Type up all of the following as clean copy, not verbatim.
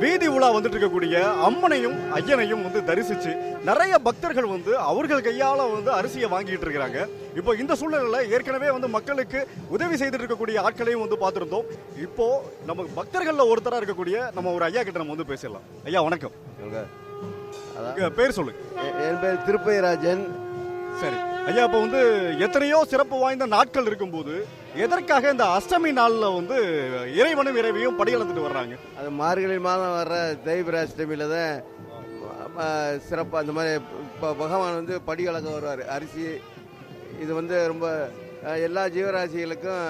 வீதி உலா வந்துட்டு இருக்கக்கூடிய அம்மனையும் ஐயனையும் வந்து தரிசிச்சு நிறைய பக்தர்கள் வந்து அவர்கள் கையால வந்து அரிசியை வாங்கிட்டு இருக்கிறாங்க. இப்போ இந்த சூழ்நிலையில ஏற்கனவே வந்து மக்களுக்கு உதவி செய்துட்டு இருக்கக்கூடிய ஆட்களையும் வந்து பார்த்திருந்தோம். இப்போ நம்ம பக்தர்கள்ல ஒருத்தரா இருக்கக்கூடிய நம்ம ஒரு ஐயா கிட்ட நம்ம வந்து பேசலாம். ஐயா வணக்கம். பேர் சொல்லுங்க. என் பேர் திருப்பைராஜன். சரி ஐயா, இப்போ வந்து எத்தனையோ சிறப்பு வாய்ந்த நாட்கள் இருக்கும்போது எதற்காக இந்த அஷ்டமி நாளில் வந்து இறைவனும் இறைவியும் படியளந்துட்டு வர்றாங்க? அது மார்கழி மாதம் வர்ற தேய்பிர அஷ்டமியில் தான் சிறப்பாக இந்த மாதிரி இப்போ பகவான் வந்து படி கலக்க வருவார். அரிசி இது வந்து ரொம்ப எல்லா ஜீவராசிகளுக்கும்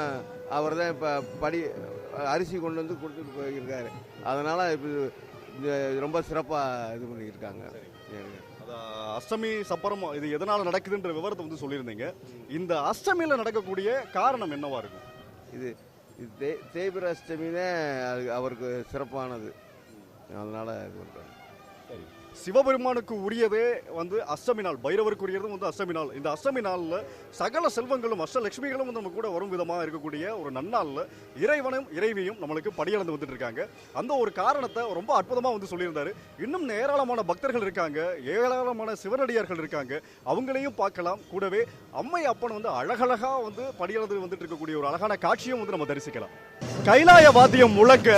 அவர் தான் இப்போ அரிசி கொண்டு வந்து கொடுத்துட்டு போயிருக்காரு. அதனால் இப்போ இது ரொம்ப சிறப்பாக இது பண்ணியிருக்காங்க. அஷ்டமி சப்பரம் இது எதனால நடக்குதுன்ற விவரத்தை வந்து சொல்லியிருந்தீங்க. இந்த அஷ்டமியில் நடக்கக்கூடிய காரணம் என்னவா இருக்கும்? இது தேய்பிர அஷ்டமி தான் அவருக்கு சிறப்பானது. அதனால இது பண்ணுறாங்க. சிவபெருமானுக்கு உரியதே வந்து அஷ்டமி நாள், பைரவருக்கு உரியதும் வந்து அஷ்டமி நாள். இந்த அஷ்டமி நாளில் சகல செல்வங்களும் அஷ்டலட்சுமிகளும் வந்து நம்ம கூட வரும் விதமாக இருக்கக்கூடிய ஒரு நன்னாளில் இறைவனும் இறைவியும் நம்மளுக்கு படியளந்து வந்துட்டு இருக்காங்க. அந்த ஒரு காரணத்தை ரொம்ப அற்புதமாக வந்து சொல்லியிருந்தாரு. இன்னும் ஏராளமான பக்தர்கள் இருக்காங்க, ஏராளமான சிவனடியார்கள் இருக்காங்க, அவங்களையும் பார்க்கலாம். கூடவே அம்மை அப்பன் வந்து அழகழகா வந்து படியளந்து வந்துட்டு இருக்கக்கூடிய ஒரு அழகான காட்சியும் வந்து நம்ம தரிசிக்கலாம். கைலாய வாத்தியம் முழக்க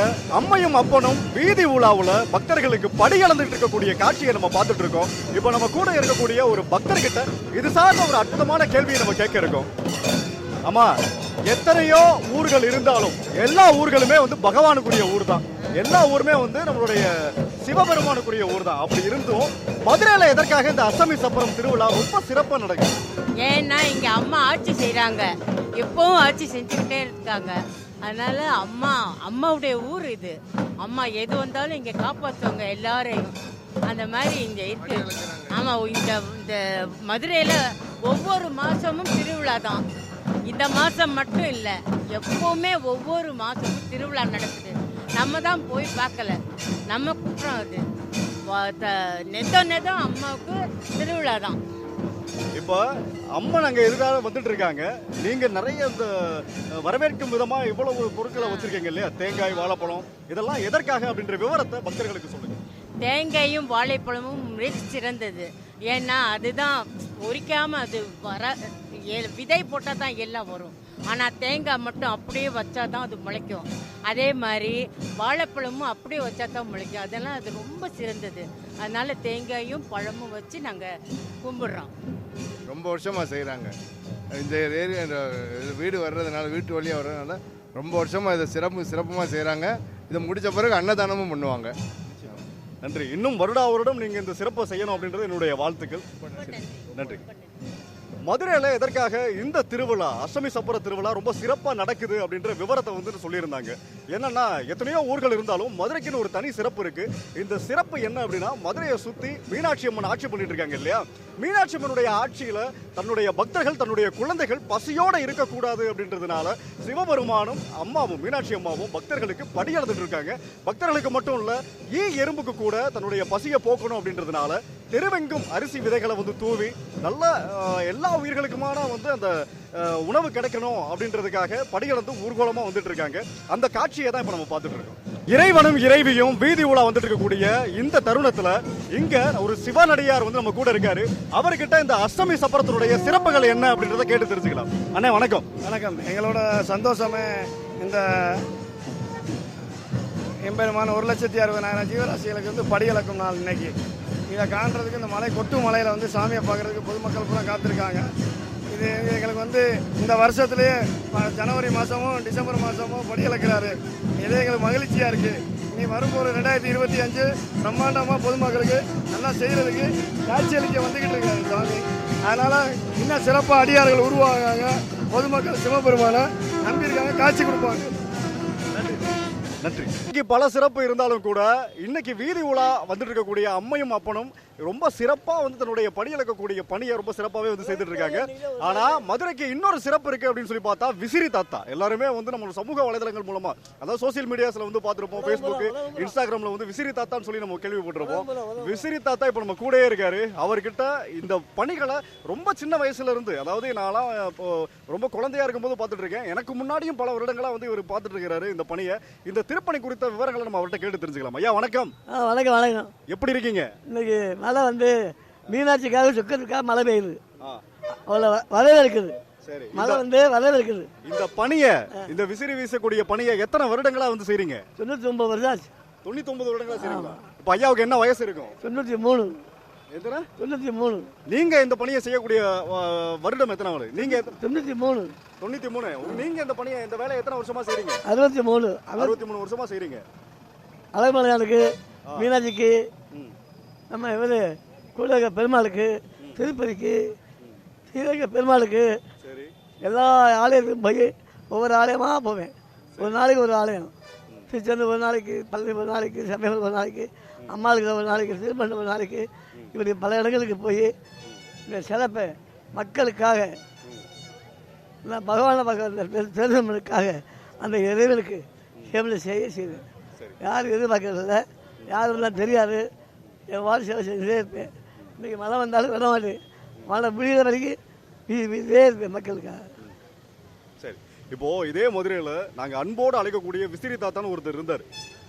அம்மையும் அப்பனும் வீதி உலாவுல பக்தர்களுக்கு படியளந்துட்டு இருக்கக்கூடிய காட்சியை நம்ம பார்த்துட்டு இருக்கோம். இப்போ நம்ம கூட இருக்கக்கூடிய ஒரு பக்தர்கிட்ட இது சார்ந்த ஒரு அற்புதமான கேள்வியை நம்ம கேட்க இருக்கோம். ஆமா, எத்தனையோ ஊர்கள் இருந்தாலும் எல்லா ஊர்களுமே வந்து பகவானுக்குரிய ஊர் தான். எல்லா ஊருமே வந்து நம்மளுடைய சிவபெருமானுக்குரிய ஊர் தான். அப்படி இருந்தும் மதுரையில எதற்காக இந்த அஷ்டமி சப்பரம் திருவிழா ரொம்ப சிறப்பாக நடக்குது? ஏன்னா இங்க அம்மா ஆட்சி செய்யறாங்க, எப்பவும் ஆட்சி செஞ்சுக்கிட்டே இருக்காங்க. அதனால அம்மாவுடைய ஊர் இது. அம்மா எது வந்தாலும் இங்க காப்பாற்றுவாங்க எல்லாரையும். அந்த மாதிரி இங்க இருக்கு. ஆமா, இந்த மதுரையில ஒவ்வொரு மாசமும் திருவிழா தான். இந்த மாசம் மட்டும் இல்லை, எப்பவுமே ஒவ்வொரு மாசமும் திருவிழா நடக்குது. நம்ம தான் போய் பார்க்கல, நம்ம குற்றம் அது. நெதம் அம்மாவுக்கு திருவிழா தான். இப்போ அம்மன் அங்கே எதிராக வந்துட்டு இருக்காங்க. நீங்க நிறைய இந்த வரவேற்கும் விதமா இவ்வளவு பொருட்களை வச்சிருக்கீங்க இல்லையா? தேங்காய், வாழைப்பழம், இதெல்லாம் எதற்காக அப்படின்ற விவரத்தை பக்தர்களுக்கு சொல்லுங்க. தேங்காயும் வாழைப்பழமும் மிக சிறந்தது. ஏன்னா அதுதான் பொறிக்காம அது விதை போட்டால் தான் எல்லாம் வரும். ஆனால் தேங்காய் மட்டும் அப்படியே வச்சா தான் அது முளைக்கும். அதே மாதிரி வாழைப்பழமும் அப்படியே வச்சா தான் முளைக்கும். அதெல்லாம் அது ரொம்ப சிறந்தது. அதனால தேங்காயும் பழமும் வச்சு நாங்கள் கும்பிட்றோம். ரொம்ப வருஷமாக செய்கிறாங்க. இந்த ஏரியா வீடு வர்றதுனால, வீட்டு வழியாக வர்றதுனால ரொம்ப வருஷமாக இதை சிறப்பமாக செய்கிறாங்க. இதை முடித்த பிறகு அன்னதானமும் பண்ணுவாங்க. நன்றி. இன்னும் வருடம் நீங்கள் இந்த சிறப்பை செய்யணும் அப்படின்றது என்னுடைய வாழ்த்துக்கள். நன்றி. மதுரையில் எதற்காக இந்த திருவிழா, அஷ்டமி சப்பர திருவிழா ரொம்ப சிறப்பாக நடக்குது அப்படின்ற விவரத்தை வந்து சொல்லியிருந்தாங்க. என்னன்னா எத்தனையோ ஊர்கள் இருந்தாலும் மதுரைக்குன்னு ஒரு தனி சிறப்பு இருக்கு. இந்த சிறப்பு என்ன அப்படின்னா, மதுரையை சுற்றி மீனாட்சி அம்மன் ஆட்சி பண்ணிட்டு இருக்காங்க இல்லையா? மீனாட்சி அம்மனுடைய ஆட்சியில் தன்னுடைய பக்தர்கள், தன்னுடைய குழந்தைகள் பசியோடு இருக்கக்கூடாது அப்படின்றதுனால சிவபெருமானும் அம்மாவும், மீனாட்சி அம்மாவும் பக்தர்களுக்கு படியளந்துட்டு இருக்காங்க. பக்தர்களுக்கு மட்டும் இல்லை, எறும்புக்கு கூட தன்னுடைய பசியை போக்கணும் அப்படின்றதுனால தெருவெங்கும் அரிசி விதைகளை வந்து தூவி நல்ல எல்லா உயிர்களுக்குமான வந்து அந்த உணவு கிடைக்கணும் அப்படின்றதுக்காக படிகளந்து ஊர்வலமா வந்துட்டு இருக்காங்க. அந்த காட்சியை தான் இப்ப நம்ம பார்த்துட்டு இருக்கோம். இறைவனும் இறைவியும் வீதி உலா வந்துட்டு இருக்கக்கூடிய இந்த தருணத்துல இங்க ஒரு சிவனடியார் வந்து நம்ம கூட இருக்காரு. அவர்கிட்ட இந்த அஷ்டமி சப்பரத்தினுடைய சிறப்புகள் என்ன அப்படின்றத கேட்டு தெரிஞ்சுக்கலாம். அண்ணே வணக்கம். வணக்கம். எங்களோட சந்தோஷமே இந்த எம்பெருமான 1,60,60,000 ஜீவராசிகளுக்கு வந்து படியளக்கும் நாள் இன்னைக்கு. இதை காண்றதுக்கு இந்த மலை கொட்டும் மலையில் வந்து சாமியை பார்க்குறதுக்கு பொதுமக்கள் பூரா காத்திருக்காங்க. இது எங்களுக்கு வந்து இந்த வருஷத்துலேயே ஜனவரி மாதமும் டிசம்பர் மாதமும் படியளக்கிறாரு. இது எங்களுக்கு மகிழ்ச்சியாக இருக்குது. இனி வரும்போது 2025 பிரம்மாண்டமாக பொதுமக்களுக்கு நல்லா செய்கிறதுக்கு காட்சியளிக்க வந்துக்கிட்டு இருக்காரு சுவாமி. அதனால் இன்னும் சிறப்பாக அடியார்கள் உருவாகாங்க. பொதுமக்கள் சிவபெருமானை நம்பியிருக்காங்க, காட்சி கொடுப்பாங்க. நன்றி. இன்னைக்கு பல சிறப்பு இருந்தாலும் கூட இன்னைக்கு வீதி உலா வந்துட்டு இருக்கக்கூடிய அம்மையும் அப்பனும் ரொம்ப சிறப்பா வந்து தன்னுடைய பணி இழக்கக்கூடிய பணியை ரொம்ப சிறப்பாவே வந்து செய்துட்டு இருக்காங்க. ஆனா மதுரைக்கு இன்னொரு சிறப்பு இருக்கு அப்படின்னு சொல்லி பார்த்தா விசிறி தாத்தா. எல்லாருமே வந்து நம்ம சமூக வலைதளங்கள் மூலமா, அதாவது சோசியல் மீடியாஸ்ல வந்து பார்த்திருப்போம், Facebook, இன்ஸ்டாகிராம்ல வந்து விசிறி தாத்தான்னு சொல்லி நம்ம கேள்விப்பட்டிருப்போம். விசிறி தாத்தா இப்ப நம்ம கூடயே இருக்காரு. அவர்கிட்ட இந்த பணிகளை ரொம்ப சின்ன வயசுல இருந்து, அதாவது நான்லாம் இப்போ ரொம்ப குழந்தையா இருக்கும்போது பார்த்துட்டு இருக்கேன். எனக்கு முன்னாடியும் பல வருடங்களா வந்து இவர் பார்த்துட்டு இருக்கிறாரு இந்த பணியை. இந்த திருப்பணி குறித்த விவரங்களை நம்ம அவர்கிட்ட கேட்டு தெரிஞ்சுக்கலாம். ஐயா வணக்கம். வணக்கம் வணக்கம். எப்படி இருக்கீங்க? இன்னைக்கு மழை வந்து மீனாட்சிக்காக சுக்கத்துக்காக மழை பெய்யுது, அவ்வளோ வரவே இருக்குது. சரி, மழை வந்து வரவே இருக்குது. இந்த பணியை, இந்த விசிறி வீசக்கூடிய பணியை எத்தனை வருடங்களா வந்து செய்றீங்க? 99 வருஷம் ஆச்சு. 99 வருடங்களா செய்றீங்களா? இப்ப ஐயாவுக்கு என்ன வயசு இருக்கும்? 93. எத்தனை? 93. நீங்க இந்த பணியை செய்யக்கூடிய வருடம் எத்தனை வருது? நீங்க 93. 93. நீங்க இந்த பணியை, இந்த வேலையை எத்தனை வருஷமா செய்றீங்க? 63. 63 வருஷமா செய்றீங்க. அழகுமலையானுக்கு, மீனாட்சிக்கு, நம்ம இவர் கூடக பெருமாளுக்கு, திருப்பதிக்கு, ஸ்ரீரங்க பெருமாளுக்கு, சரி, எல்லா ஆலயத்துக்கும் போய் ஒவ்வொரு ஆலயமாக போவேன். ஒரு நாளைக்கு ஒரு ஆலயம். திருச்செந்தூர் ஒரு நாளைக்கு, பழனி ஒரு நாளைக்கு, சமயம் ஒரு நாளைக்கு, அம்மாளுக்கு ஒரு நாளைக்கு, திருமணம் ஒரு நாளைக்கு, இப்படி பல இடங்களுக்கு போய் இந்த சிறப்பை மக்களுக்காக, பகவான பெருமனுக்காக அந்த இறைவனுக்கு சேவை செய்வேன். யாரும் எதிர்பார்க்கறதில்ல, யாருலாம் தெரியாது. என் வாழ்க்கை சேவை செஞ்சே இருப்பேன். இன்றைக்கி மழை வந்தாலும் விட மாட்டேன். மழை முடிகிற வரைக்கும் வீதியே இருப்பேன் மக்களுக்காக. சரி. இப்போ இதே மதுரையில் நாங்கள் அன்போடு அழைக்கக்கூடிய விசிறி தாத்தான்னு ஒருத்தர் இருந்தார்.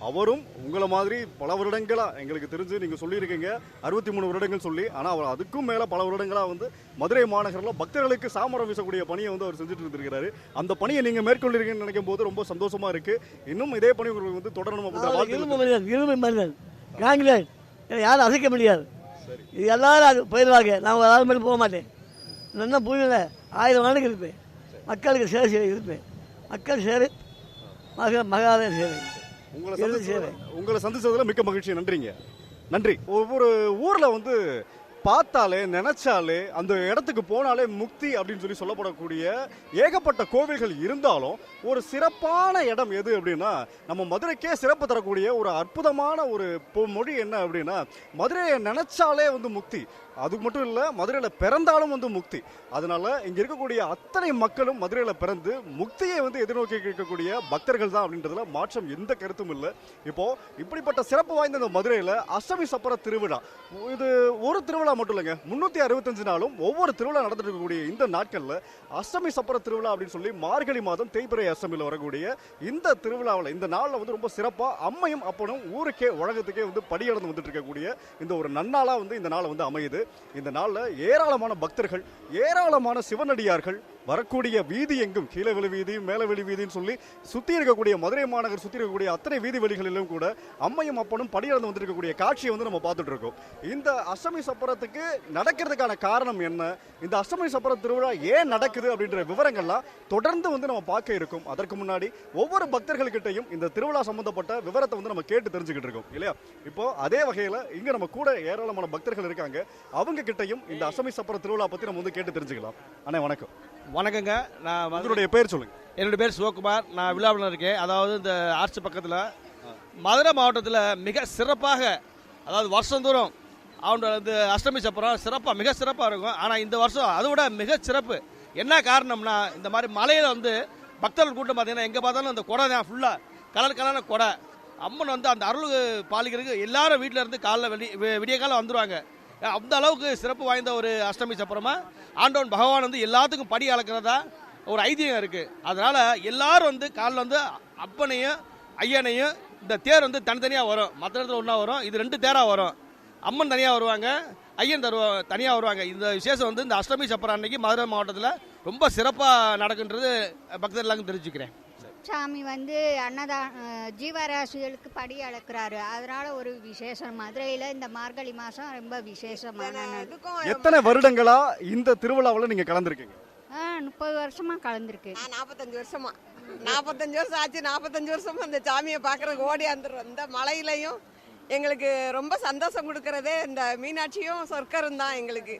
அவரும் உங்களை மாதிரி பல வருடங்களா, எங்களுக்கு தெரிஞ்சு நீங்கள் சொல்லியிருக்கீங்க 63 வருடங்கள் சொல்லி, ஆனால் அவர் அதுக்கும் மேலே பல வருடங்களாக வந்து மதுரை மாநகரில் பக்தர்களுக்கு சாமரம் வீசக்கூடிய பணியை வந்து அவர் செஞ்சுட்டு இருந்திருக்கிறாரு. அந்த பணியை நீங்கள் மேற்கொள்ளிருக்கீங்கன்னு நினைக்கும் போது ரொம்ப சந்தோஷமா இருக்கு. இன்னும் இதே பணி உங்களுக்கு வந்து தொடரணும் அப்படின்னு. இரும்பு மனிதன் காங்கிரேட் யாரும் அசைக்க முடியாது. இது எல்லாரும் அது போயிடுவாங்க. நான் ஒரு ஆள் மட்டும் போக மாட்டேன். நல்லா பூமியில் 1000 ஆண்டுக்கு இருப்பேன். மக்களுக்கு சேவை இருப்பேன். மக்கள் சேவை, மகாலய சேவை, உங்களை சந்திச்சதுல மிக்க மகிழ்ச்சி. நன்றிங்க. நன்றி. ஒவ்வொரு ஊர்ல வந்து பார்த்தாலே, நினைச்சாலே, அந்த இடத்துக்கு போனாலே முக்தி அப்படின்னு சொல்லி சொல்லப்படக்கூடிய ஏகப்பட்ட கோவில்கள் இருந்தாலும் ஒரு சிறப்பான இடம் எது அப்படின்னா, நம்ம மதுரைக்கே சிறப்பு தரக்கூடிய ஒரு அற்புதமான ஒரு மொழி என்ன அப்படின்னா, மதுரையை நினைச்சாலே வந்து முக்தி. அதுக்கு மட்டும் இல்லை, மதுரையில் பிறந்தாலும் வந்து முக்தி. அதனால இங்க இருக்கக்கூடிய அத்தனை மக்களும் மதுரையில் பிறந்து முக்தியை வந்து எதிர்நோக்கி இருக்கக்கூடிய பக்தர்கள் தான் அப்படின்றதுல மாற்றம் எந்த கருத்தும் இல்லை. இப்போ இப்படிப்பட்ட சிறப்பு வாய்ந்த இந்த மதுரையில் அஷ்டமி சப்பர திருவிழா, இது ஒரு திருவிழா மட்டும் இல்லைங்க, 365 நாளும் ஒவ்வொரு திருவிழா நடந்துட்டு இருக்கக்கூடிய இந்த நாட்கள்ல அஷ்டமி சப்பர திருவிழா அப்படின்னு சொல்லி மார்கழி மாதம் தேய்பிறை அஷ்டமியில் வரக்கூடிய இந்த திருவிழாவில், இந்த நாளில் வந்து ரொம்ப சிறப்பா அம்மையும் அப்பனும் ஊருக்கே உலகத்துக்கே வந்து படியளந்து வந்துட்டு இருக்கக்கூடிய இந்த ஒரு நன்னாளா வந்து இந்த நாளை வந்து அமையுது. இந்த நாளில் ஏராளமான பக்தர்கள், ஏராளமான சிவனடியார்கள் வரக்கூடிய வீதி எங்கும், கீழவெளி வீதி, மேலவெளி வீதின்னு சொல்லி சுற்றி இருக்கக்கூடிய மதுரை மாநகர் சுற்றி இருக்கக்கூடிய அத்தனை வீதி வெளிகளிலும் கூட அம்மையும் அப்பனும் படியிழந்து வந்துருக்கக்கூடிய காட்சியை வந்து நம்ம பார்த்துட்டு இருக்கோம். இந்த அஷ்டமி சப்பரத்துக்கு நடக்கிறதுக்கான காரணம் என்ன, இந்த அஷ்டமி சப்பர திருவிழா ஏன் நடக்குது அப்படின்ற விவரங்கள்லாம் தொடர்ந்து வந்து நம்ம பார்க்க இருக்கும். அதற்கு முன்னாடி ஒவ்வொரு பக்தர்கள்கிட்டையும் இந்த திருவிழா சம்பந்தப்பட்ட விவரத்தை வந்து நம்ம கேட்டு தெரிஞ்சுக்கிட்டு இருக்கோம் இல்லையா? இப்போ அதே வகையில் இங்க நம்ம கூட ஏராளமான பக்தர்கள் இருக்காங்க. அவங்க கிட்டையும் இந்த அஷ்டமி சப்பர திருவிழா பத்தி நம்ம வந்து கேட்டு தெரிஞ்சுக்கலாம். அண்ணே வணக்கம். வணக்கங்க. நான் உங்களுடைய பேர் சொல்லுங்க. என்னுடைய பேர் சிவகுமார். நான் விழாவில் இருக்கேன். அதாவது இந்த ஆர்ட்ஸ் பக்கத்தில் மதுரை மாவட்டத்தில் மிக சிறப்பாக, அதாவது வருஷந்தோறும் அவனோட இந்த அஷ்டமி சப்பரம் சிறப்பாக, மிக சிறப்பாக இருக்கும். ஆனால் இந்த வருஷம் அதை விட மிக சிறப்பு. என்ன காரணம்னா, இந்த மாதிரி மலையில் வந்து பக்தர்கள் கூட்டம் பார்த்தீங்கன்னா எங்கே பார்த்தாலும் அந்த கொடை தான், ஃபுல்லாக கலர் கலரான கொடை. அம்மன் வந்து அந்த அருள் பாலிக்கிறதுக்கு எல்லாரும் வீட்டில் இருந்து காலைல விடிய காலம் வந்துடுவாங்க. அந்த அளவுக்கு சிறப்பு வாய்ந்த ஒரு அஷ்டமி சப்பரமா ஆண்டவன் பகவான் வந்து எல்லாத்துக்கும் படி அளக்கிறதா ஒரு ஐதீகம் இருக்குது. அதனால் எல்லாரும் வந்து காலில் வந்து அப்பனையும் ஐயனையும், இந்த தேர் வந்து தனித்தனியாக வரும், மற்ற இடத்துல ஒன்றா வரும். இது 2 தேராக வரும். அம்மன் தனியாக வருவாங்க, ஐயன் தனியாக வருவாங்க. இந்த விசேஷம் வந்து இந்த அஷ்டமி சப்பரம் அன்னைக்கு மதுரை மாவட்டத்தில் ரொம்ப சிறப்பாக நடக்குன்றது பக்தர் எல்லாருக்கும் தெரிஞ்சுக்கிறேன். சாமி வந்து ஜீவராசிகளுக்கு படி அளக்குறாரு. அதனால ஒரு விசேஷம் மதுரையில் இந்த மார்கழி மாதம் ரொம்ப விசேஷமான. எத்தனை வருடங்களா இந்த திருவிழாவில் நீங்க கலந்துருக்கீங்க? 30 வருஷமா கலந்துருக்கு. 45 வருஷமா 45 வருஷம் ஆச்சு. 45 வருஷமா இந்த சாமியை பார்க்கறதுக்கு ஓடி வந்துடுறோம். இந்த மலையிலையும் எங்களுக்கு ரொம்ப சந்தோஷம் கொடுக்கறதே இந்த மீனாட்சியும் சொர்க்கரும் தான். எங்களுக்கு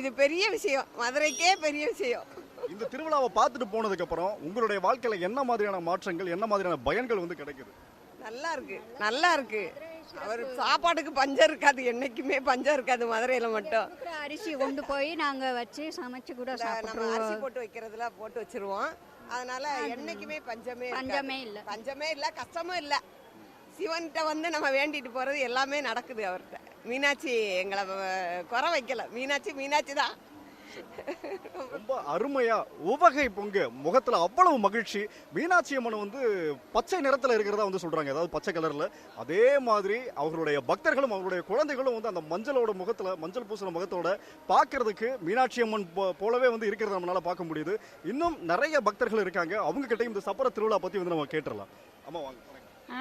இது பெரிய விஷயம், மதுரைக்கே பெரிய விஷயம். இந்த திருவிழாவை பார்த்துட்டு போனதுக்கு அப்புறம் உங்களுடைய வாழ்க்கையில என்ன மாதிரியான மாற்றங்கள், என்ன மாதிரியான பயன்கள் வந்து கிடைக்குது? நல்லா இருக்கு, நல்லா இருக்கு. அவர் சாப்பாட்டுக்கு பஞ்சம் இருக்காது, என்னைக்குமே பஞ்சம் இருக்காது மதுரையில மட்டும். அரிசி கொண்டு போய் நாங்கள் வச்சு சமைச்சு கூட நம்ம சாப்பிடுவோம். அரிசி போட்டு வைக்கிறதுல போட்டு வச்சிருவோம். அதனால என்னைக்குமே பஞ்சமே இல்லை. பஞ்சமே இல்லை, கஷ்டமும் இல்லை. சிவன்கிட்ட வந்து நம்ம வேண்டிட்டு போறது எல்லாமே நடக்குது அவர்கிட்ட. மீனாட்சி எங்களை குறை வைக்கல. மீனாட்சி தான். ரொம்ப அருமையா உவகை பொங்க முகத்துல அவ்வளவு மகிழ்ச்சி. மீனாட்சி அம்மன் வந்து பச்சை நிறத்துல இருக்கிறதா வந்து சொல்றாங்க, அதாவது பச்சை கலர்ல. அதே மாதிரி அவர்களுடைய பக்தர்களும் அவருடைய குழந்தைகளும் வந்து அந்த மஞ்சளோட முகத்துல, மஞ்சள் பூசின முகத்தோட பார்க்கிறதுக்கு மீனாட்சி அம்மன் போலவே வந்து இருக்கிறத நம்மளால பார்க்க முடியுது. இன்னும் நிறைய பக்தர்கள் இருக்காங்க, அவங்க கிட்டயும் இந்த சப்பர திருவிழா பத்தி வந்து நம்ம கேட்டுடலாம். அம்மா வாங்க.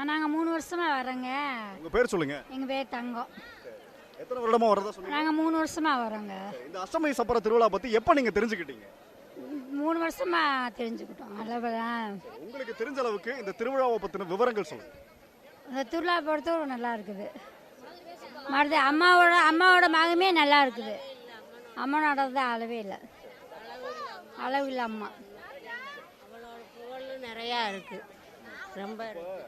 நாங்கள் 3 வருஷமா வரோங்க. உங்க பேர் சொல்லுங்க. எங்கள் பேர் தங்கம். எத்தனை வருடமா வரதா சொன்னீங்க? நாங்கள் 3 வருஷமா வரோங்க. இந்த அஷ்டமி சப்பர திருவிழா பத்தி எப்ப நீங்க தெரிஞ்சுக்கிட்டீங்க? 3 வருஷமா தெரிஞ்சுக்கிட்டோம். உங்களுக்கு தெரிஞ்ச அளவுக்கு இந்த திருவிழாவை பத்தின விவரங்கள் சொல்லுங்க. இந்த திருவிழா பொறுத்தவரை நல்லா இருக்குது. மறுது அம்மாவோட மகமே நல்லா இருக்குது. அம்மனோட தான் அளவே இல்லை, அளவு இல்லை. அம்மா அவளோட புகழ் நிறையா இருக்கு, ரொம்ப இருக்கு.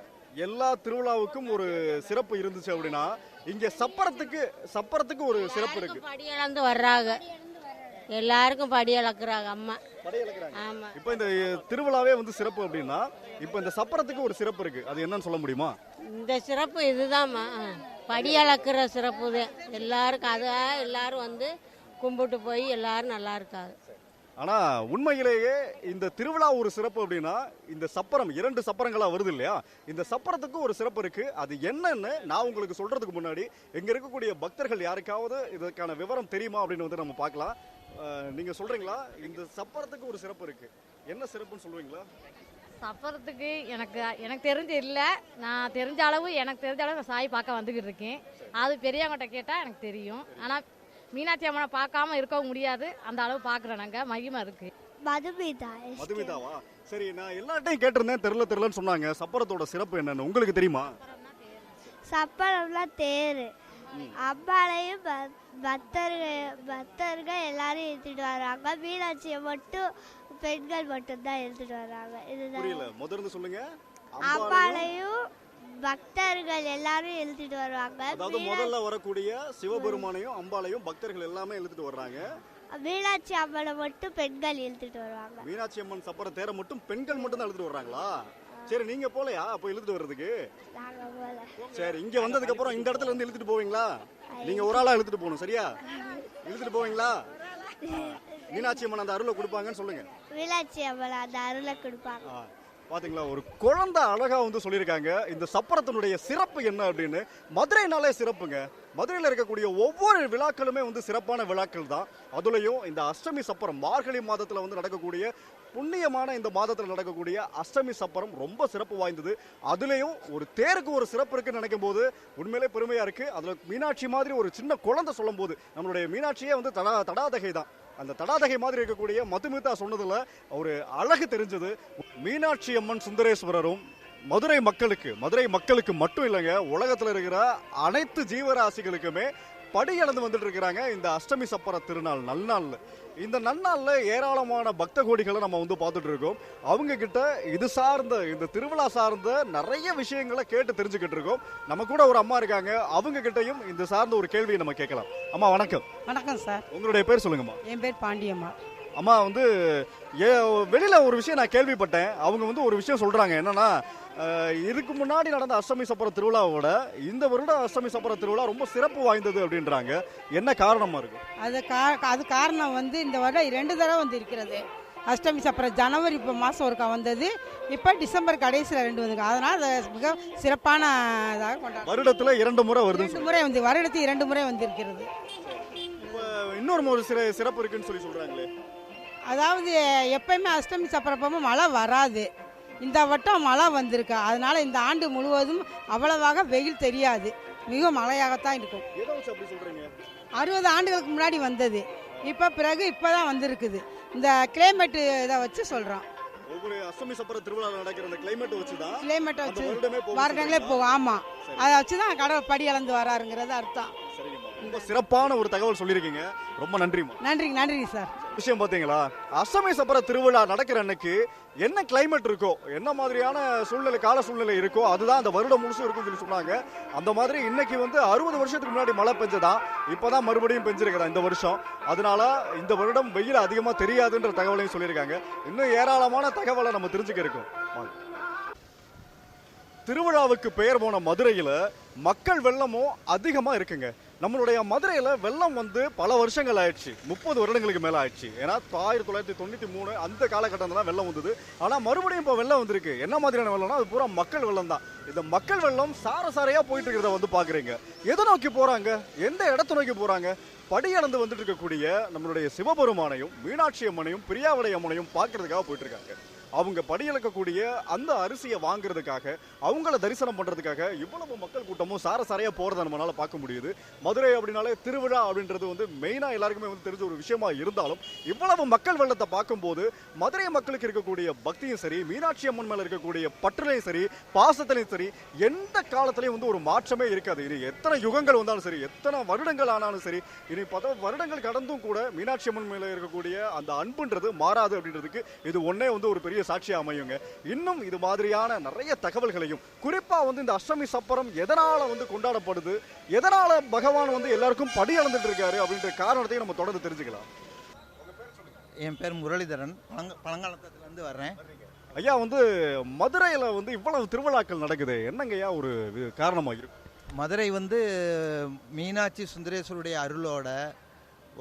எல்லா திருவிழாவுக்கும் ஒரு சிறப்பு இருந்துச்சு அப்படின்னா இங்க சப்பரத்துக்கு ஒரு சிறப்பு இருக்கு. படி இழந்து வர்றாங்க, எல்லாருக்கும் படி இழக்குறாங்க அம்மா. ஆமா. இப்போ இந்த திருவிழாவே வந்து சிறப்பு அப்படின்னா இப்போ இந்த சப்பரத்துக்கு ஒரு சிறப்பு இருக்கு, அது என்னன்னு சொல்ல முடியுமா? இந்த சிறப்பு இதுதான்மா, படி இழக்கிற சிறப்பு தான் எல்லாருக்கும். அதை எல்லாரும் வந்து கும்பிட்டு போய் எல்லாரும் நல்லா இருக்காங்க. ஆனா உண்மையிலேயே இந்த திருவிழா ஒரு சிறப்பு அப்படின்னா இந்த சப்பரம் 2 சப்பரங்களா வருது இல்லையா, இந்த சப்பரத்துக்கு ஒரு சிறப்பு இருக்கு. அது என்னன்னு நான் உங்களுக்கு சொல்றதுக்கு முன்னாடி எங்க இருக்கக்கூடிய பக்தர்கள் யாருக்காவது இதற்கான விவரம் தெரியுமா அப்படின்னு வந்து நம்ம பார்க்கலாம். நீங்க சொல்றீங்களா இந்த சப்பரத்துக்கு ஒரு சிறப்பு இருக்கு, என்ன சிறப்புன்னு சொல்லுவீங்களா? சப்பரத்துக்கு எனக்கு தெரிஞ்சு இல்லை. நான் தெரிஞ்ச அளவு நான் சாய் பார்க்க வந்துக்கிட்டு இருக்கேன். அது பெரியவங்கள்ட்ட கேட்டால் எனக்கு தெரியும். ஆனால் மீனாட்சி அம்மனை பார்க்காம இருக்க முடியாது, அந்த அளவு பார்க்குறோம் நாங்கள். மகிமை இருக்கு. மதுமிதாவா? சரி, நான் எல்லார்ட்டையும் கேட்டிருந்தேன், தெரியலன்னு சொன்னாங்க. சப்பரத்தோட சிறப்பு என்னன்னு உங்களுக்கு தெரியுமா? சப்பரம்லாம் தேர், அம்பாளையும் பக்தர்கள் எல்லாரும் எடுத்துட்டு வராங்க. மீனாட்சியை மட்டும் பெண்கள் மட்டும்தான் எடுத்துட்டு வராங்க. இதுதான் முதல்ல சொல்லுங்க. அம்பாளையும் பக்தர்கள் எல்லாரும் எழுதிட்டு வருவாங்க. அதாவது முதல்ல வரக்கூடிய சிவபெருமானையும் அம்பாளையும் பக்தர்கள் எல்லாமே எழுதிட்டு வர்றாங்க. மீனாட்சி அம்மனை மட்டும் பெண்கள் எழுதிட்டு வருவாங்க. மீனாட்சி அம்மன் சப்பர தேரை மட்டும் பெண்கள் மட்டும் தான் எழுதிட்டு வர்றாங்களா? சரி, நீங்க போலையா அப்போ எழுதிட்டு வர்றதுக்கு? சரி, இங்க வந்ததுக்கு அப்புறம் இந்த இடத்துல வந்து எழுதிட்டு போவீங்களா? நீங்க ஒரு ஆளா எழுதிட்டு போகணும், சரியா? எழுதிட்டு போவீங்களா? மீனாட்சி அம்மன் அந்த அருளை கொடுப்பாங்கன்னு சொல்லுங்க. மீனாட்சி அம்மன் அந்த அருளை கொடுப்பாங்க. பாத்தீங்களா, ஒரு குழந்தை அழகா வந்து சொல்லியிருக்காங்க இந்த சப்பரத்தினுடைய சிறப்பு என்ன அப்படின்னு. மதுரைனாலே சிறப்புங்க. மதுரையில் இருக்கக்கூடிய ஒவ்வொரு விழாக்களுமே வந்து சிறப்பான விழாக்கள் தான். அதுலயும் இந்த அஷ்டமி சப்பரம் மார்கழி மாதத்துல வந்து நடக்கக்கூடிய புண்ணியமான இந்த மாதத்தில் நடக்கக்கூடிய அஷ்டமி சப்பரம் ரொம்ப சிறப்பு வாய்ந்தது. அதுலயும் ஒரு தேருக்கு ஒரு சிறப்பு இருக்குன்னு நினைக்கும் போது உண்மையிலே பெருமையா இருக்கு. அதுல மீனாட்சி மாதிரி ஒரு சின்ன குழந்தை சொல்லும் போது நம்மளுடைய மீனாட்சியே வந்து தடாதகை தான். அந்த தடாதகை மாதிரி இருக்கக்கூடிய மதுமிதா சொன்னதுல ஒரு அழகு தெரிஞ்சது. மீனாட்சி அம்மன் சுந்தரேஸ்வரரும் மதுரை மக்களுக்கு மட்டும் இல்லைங்க, உலகத்தில் இருக்கிற அனைத்து ஜீவராசிகளுக்குமே படி இழந்து வந்துட்டு இருக்கிறாங்க இந்த அஷ்டமி சப்பர திருநாள் நல்நாள்ல. இந்த நன்னாள்ல ஏராளமான பக்த கோடிகளை நம்ம வந்து பார்த்துட்டு இருக்கோம். அவங்க கிட்ட இது சார்ந்த இந்த திருவிழா சார்ந்த நிறைய விஷயங்களை கேட்டு தெரிஞ்சுக்கிட்டு இருக்கோம். நம்ம கூட ஒரு அம்மா இருக்காங்க, அவங்க கிட்டையும் இந்த சார்ந்த ஒரு கேள்வியை நம்ம கேட்கலாம். அம்மா வணக்கம். வணக்கம் சார். உங்களுடைய பேர் சொல்லுங்கம்மா. என் பேர் பாண்டியம்மா. அம்மா வந்து வெளியில ஒரு விஷயம் நான் கேள்விப்பட்டேன். அவங்க வந்து ஒரு விஷயம் சொல்றாங்க, என்னன்னா இதுக்கு முன்னாடி நடந்த அஷ்டமி சப்பர திருவிழாவோட இந்த வருட அஷ்டமி சப்பர திருவிழா ரொம்ப சிறப்பு வாய்ந்தது அப்படின்றாங்க. என்ன காரணமா இருக்கு? அது காரணம் வந்து இந்த வருடம் 2 தடவை வந்து இருக்கிறது அஷ்டமி சப்பரம். ஜனவரி மாதம் ஒருக்கா வந்தது, இப்போ டிசம்பர் கடைசியில் 2 வந்துருக்கு. அதனால் மிக சிறப்பானதாக கொண்டாடுறோம். வருடத்தில் 2 முறை வருது. 2 முறை வந்து வருடத்தில் 2 முறை வந்து இருக்கிறது. இன்னொரு சிறப்பு இருக்குன்னு சொல்லி சொல்றாங்களே. அதாவது எப்பயுமே அஷ்டமி சப்பரப்போ மழை வராது. இந்த வட்டம் மழை வந்திருக்கு, அதனால இந்த ஆண்டு முழுவதும் அவ்வளவாக வெயில் தெரியாது, மிக மழையாகத்தான் இருக்கும். 60 ஆண்டுகளுக்கு முன்னாடி வந்தது, இப்பதான் வந்திருக்குது. இந்த கிளைமேட் இதை வச்சு சொல்றோம். ஒவ்வொரு அஷ்டமி சப்பர திருவிழா நடக்கிற அந்த கிளைமேட் வச்சு வருடங்களே போகும். ஆமா, அதை வச்சுதான் கடவுள் படி இழந்து வராருங்கிறது அர்த்தம். ரொம்ப சிறப்பான ஒரு தகவல் சொல்லியிருக்கீங்க. ரொம்ப நன்றிமா. நன்றிங்க சார். விஷயம் பார்த்தீங்களா, அஷ்டமி சப்பர திருவிழா நடக்கிற அன்னைக்கு என்ன கிளைமேட் இருக்கோ, என்ன மாதிரியான சூழ்நிலை, கால சூழ்நிலை இருக்கோ, அதுதான் அந்த வருடம் முழுசும் இருக்குன்னு சொல்லி சொன்னாங்க. அந்த மாதிரி இன்னைக்கு வந்து 60 வருஷத்துக்கு முன்னாடி மழை பெஞ்சதா, இப்பதான் மறுபடியும் பெஞ்சிருக்கிறதா இந்த வருஷம். அதனால இந்த வருடம் வெயில் அதிகமா தெரியாதுன்ற தகவலையும் சொல்லியிருக்காங்க. இன்னும் ஏராளமான தகவலை நம்ம தெரிஞ்சுக்க இருக்கோம். திருவிழாவுக்கு பெயர் போன மதுரையில மக்கள் வெள்ளமும் அதிகமா இருக்குங்க. நம்மளுடைய மதுரையில வெள்ளம் வந்து பல வருஷங்கள் ஆயிடுச்சு, 30 வருடங்களுக்கு மேல ஆயிடுச்சு. ஏன்னா 1993 அந்த காலகட்டத்தில் தான் வெள்ளம் வந்தது. ஆனா மறுபடியும் இப்போ வெள்ளம் வந்திருக்கு. என்ன மாதிரியான வெள்ளம்னா அது பூரா மக்கள் வெள்ளம் தான். இந்த மக்கள் வெள்ளம் சாரையா போயிட்டு இருக்கிறத வந்து பாக்குறீங்க. எதை நோக்கி போறாங்க, எந்த இடத்தை நோக்கி போறாங்க? படியளந்து வந்துட்டு இருக்கக்கூடிய நம்மளுடைய சிவபெருமானையும் மீனாட்சி அம்மனையும் பிரியாவிடை அம்மனையும் பார்க்கறதுக்காக போயிட்டு இருக்காங்க. அவங்க படியளக்கக்கூடிய அந்த அரிசியை வாங்குறதுக்காக, அவங்கள தரிசனம் பண்றதுக்காக இவ்வளவு மக்கள் கூட்டமும் சாரையா போறதை நம்மளால பார்க்க முடியுது. மதுரை அப்படின்னாலே திருவிழா அப்படின்றது வந்து மெயினா எல்லாருக்குமே வந்து தெரிஞ்ச ஒரு விஷயமா இருந்தாலும், இவ்வளவு மக்கள் வெள்ளத்தை பார்க்கும்போது மதுரை மக்களுக்கு இருக்கக்கூடிய பக்தியும் சரி, மீனாட்சி அம்மன் மேல இருக்கக்கூடிய பற்றுலையும் சரி, பாசத்திலையும் சரி, எந்த காலத்திலையும் வந்து ஒரு மாற்றமே இருக்காது. இனி எத்தனை யுகங்கள் வந்தாலும் சரி, எத்தனை வருடங்கள் ஆனாலும் சரி, இனி 10 வருடங்கள் கடந்தும் கூட மீனாட்சி அம்மன் மேல இருக்கக்கூடிய அந்த அன்புன்றது மாறாது அப்படின்றதுக்கு இது ஒன்னே வந்து ஒரு பெரிய சாட்சியா அமையுங்க. இன்னும் இது மாதிரியான நிறைய தகவல்களையும், குறிப்பா வந்து இந்த அஷ்டமி சப்பரம் எதனால வந்து கொண்டாடப்படுது, எதனால பகவான் வந்து எல்லாருக்கும் படி அளந்துட்டு இருக்காரு அப்படின்ற காரணத்தையும் நம்ம தொடர்ந்து தெரிஞ்சுக்கலாம். என் பேர் முரளிதரன், பழங்காலத்திலிருந்து வர்றேன். ஐயா, வந்து மதுரையில வந்து இவ்வளவு திருவிழாக்கள் நடக்குது, என்னங்க ஐயா ஒரு காரணமா இருக்கும்? மதுரை வந்து மீனாட்சி சுந்தரேஸ்வருடைய அருளோட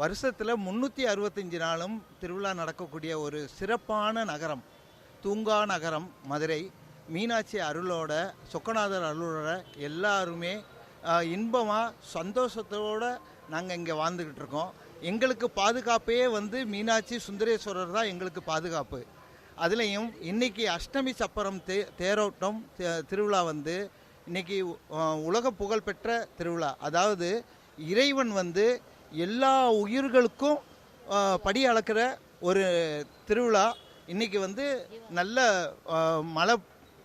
வருஷத்தில் 365 நாளும் திருவிழா நடக்கக்கூடிய ஒரு சிறப்பான நகரம், தூங்கா நகரம் மதுரை. மீனாட்சி அருளோட, சொக்கநாதர் அருளோட எல்லாருமே இன்பமாக சந்தோஷத்தோடு நாங்கள் இங்கே வாழ்ந்துக்கிட்டு இருக்கோம். எங்களுக்கு பாதுகாப்பே வந்து மீனாட்சி சுந்தரேஸ்வரர் தான் எங்களுக்கு பாதுகாப்பு. அதுலேயும் இன்றைக்கி அஷ்டமி சப்பரம் தேரோட்டம் திருவிழா வந்து இன்றைக்கி உலக புகழ்பெற்ற திருவிழா. அதாவது இறைவன் வந்து எல்லா உயிர்களுக்கும் படி அளக்கிற ஒரு திருவிழா. இன்றைக்கி வந்து நல்ல மழை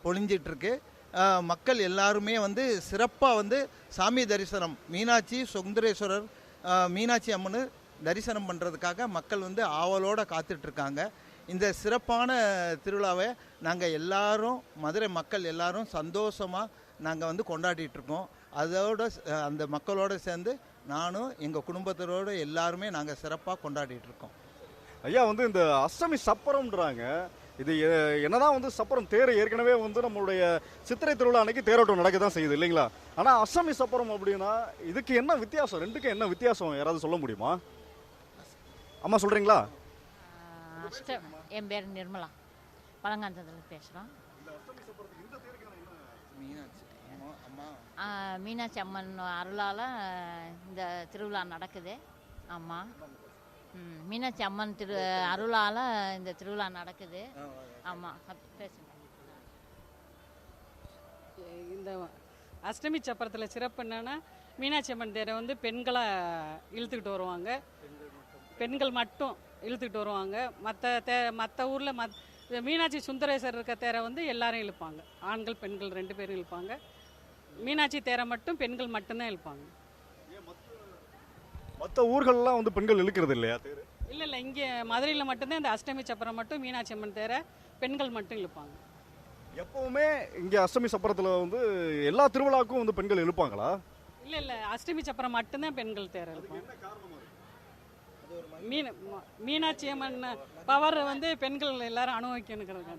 பொழிஞ்சிட்ருக்கு. மக்கள் எல்லாருமே வந்து சிறப்பாக வந்து சாமி தரிசனம், மீனாட்சி சுந்தரேஸ்வரர் மீனாட்சி அம்மனு தரிசனம் பண்ணுறதுக்காக மக்கள் வந்து ஆவலோடு காத்துட்ருக்காங்க. இந்த சிறப்பான திருவிழாவை நாங்கள் எல்லாரும், மதுரை மக்கள் எல்லாரும் சந்தோஷமாக நாங்கள் வந்து கொண்டாடிட்டுருக்கோம். அதோட அந்த மக்களோடு சேர்ந்து நானும் எங்கள் குடும்பத்தோடு எல்லாருமே நாங்கள் சிறப்பாக கொண்டாடிட்டுருக்கோம். ஐயா, வந்து இந்த அஷ்டமி சப்பரம்ன்றாங்க, இது என்னதான் வந்து சப்பரம் தேர் ஏற்கனவே வந்து நம்மளுடைய சித்திரை திருவிழா அன்னைக்கு தேரோட்டம் நடக்க தான் செய்யுது இல்லைங்களா? ஆனால் அஷ்டமி சப்பரம் அப்படின்னா இதுக்கு என்ன வித்தியாசம், ரெண்டுக்கும் என்ன வித்தியாசம் யாராவது சொல்ல முடியுமா? அம்மா சொல்கிறீங்களா? என் பேர் நிர்மலா, பழங்காந்தத்தில் பேசுகிறோம். மீனாட்சி அம்மன் அருளால் இந்த திருவிழா நடக்குது. ஆமாம், மீனாட்சி அம்மன் அருளால் இந்த திருவிழா நடக்குது. ஆமாம், பேசுங்க. இந்த அஷ்டமி சப்பரத்தில் சிறப்பு என்னென்னா, மீனாட்சி அம்மன் தேரை வந்து பெண்களை இழுத்துக்கிட்டு வருவாங்க. பெண்கள் மட்டும் இழுத்துக்கிட்டு வருவாங்க. மற்ற ஊரில் மீனாட்சி சுந்தரேஸ்வரர் இருக்க தேரை வந்து எல்லாரும் இழுப்பாங்க. ஆண்கள் பெண்கள் 2 பேரும் இழுப்பாங்க. மீனாட்சி தேரை மட்டும் பெண்கள் மட்டும்தான் இழுப்பாங்க. மற்ற ஊர்கள்லாம் வந்து பெண்கள் இழுக்கிறது இல்லையா தேர்? இல்லை, இங்கே மதுரையில் மட்டும்தான் இந்த அஷ்டமி சப்பரம் மட்டும் மீனாட்சி அம்மன் தேரை பெண்கள் மட்டும் இழுப்பாங்க. எப்பவுமே இங்கே அஷ்டமி சப்பரத்தில் வந்து எல்லா திருவிழாவுக்கும் வந்து பெண்கள் இழுப்பாங்களா? இல்லை, அஷ்டமி சப்பரம் மட்டும்தான் பெண்கள் தேரை இழுப்பாங்க. மீனாட்சி அம்மன் பவர் வந்து பெண்கள் எல்லாரும் அனுபவிக்கணுங்கிறது.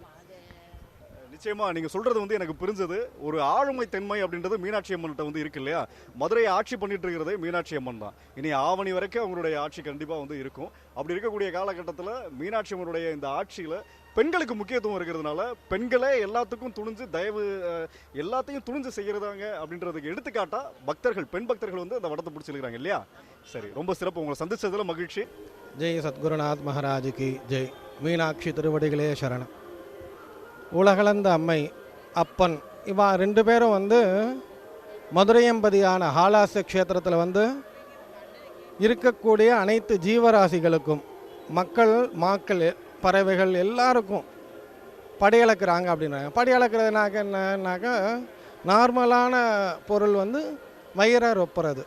நிச்சயமா நீங்க சொல்றது வந்து எனக்கு புரிஞ்சது. ஒரு ஆளுமை தன்மை அப்படின்றது மீனாட்சி அம்மன்கிட்ட வந்து இருக்கு இல்லையா? மதுரையை ஆட்சி பண்ணிட்டு இருக்கிறதே மீனாட்சி அம்மன் தான். இனி ஆவணி வரைக்கும் அவங்களுடைய ஆட்சி கண்டிப்பா வந்து இருக்கும். அப்படி இருக்கக்கூடிய காலகட்டத்தில் மீனாட்சி அம்மனுடைய இந்த ஆட்சியில பெண்களுக்கு முக்கியத்துவம் இருக்கிறதுனால பெண்களே எல்லாத்துக்கும் துணிஞ்சு எல்லாத்தையும் துணிஞ்சு செய்யறதாங்க அப்படின்றதுக்கு எடுத்துக்காட்டா பக்தர்கள், பெண் பக்தர்கள் வந்து அந்த வடத்தை பிடிச்சிருக்காங்க இல்லையா? சரி, ரொம்ப சிறப்பு. உங்களை சந்திச்சதுல மகிழ்ச்சி. ஜெய் சத்குருநாத் மகாராஜுக்கு ஜெய். மீனாட்சி திருவடிகளே சரணம். உலகளந்த அம்மை, அப்பன், இவா 2 பேரும் வந்து மதுரையம்பதியான ஹாலாச க்ஷேத்திரத்தில் வந்து இருக்கக்கூடிய அனைத்து ஜீவராசிகளுக்கும், மக்கள், மாக்கள், பறவைகள் எல்லாருக்கும் படியளக்குறாங்க அப்படின்றாங்க. படியளக்குறதுனாக்க என்னன்னாக்கா, நார்மலான பொருள் வந்து வயிறை ரொப்புறது.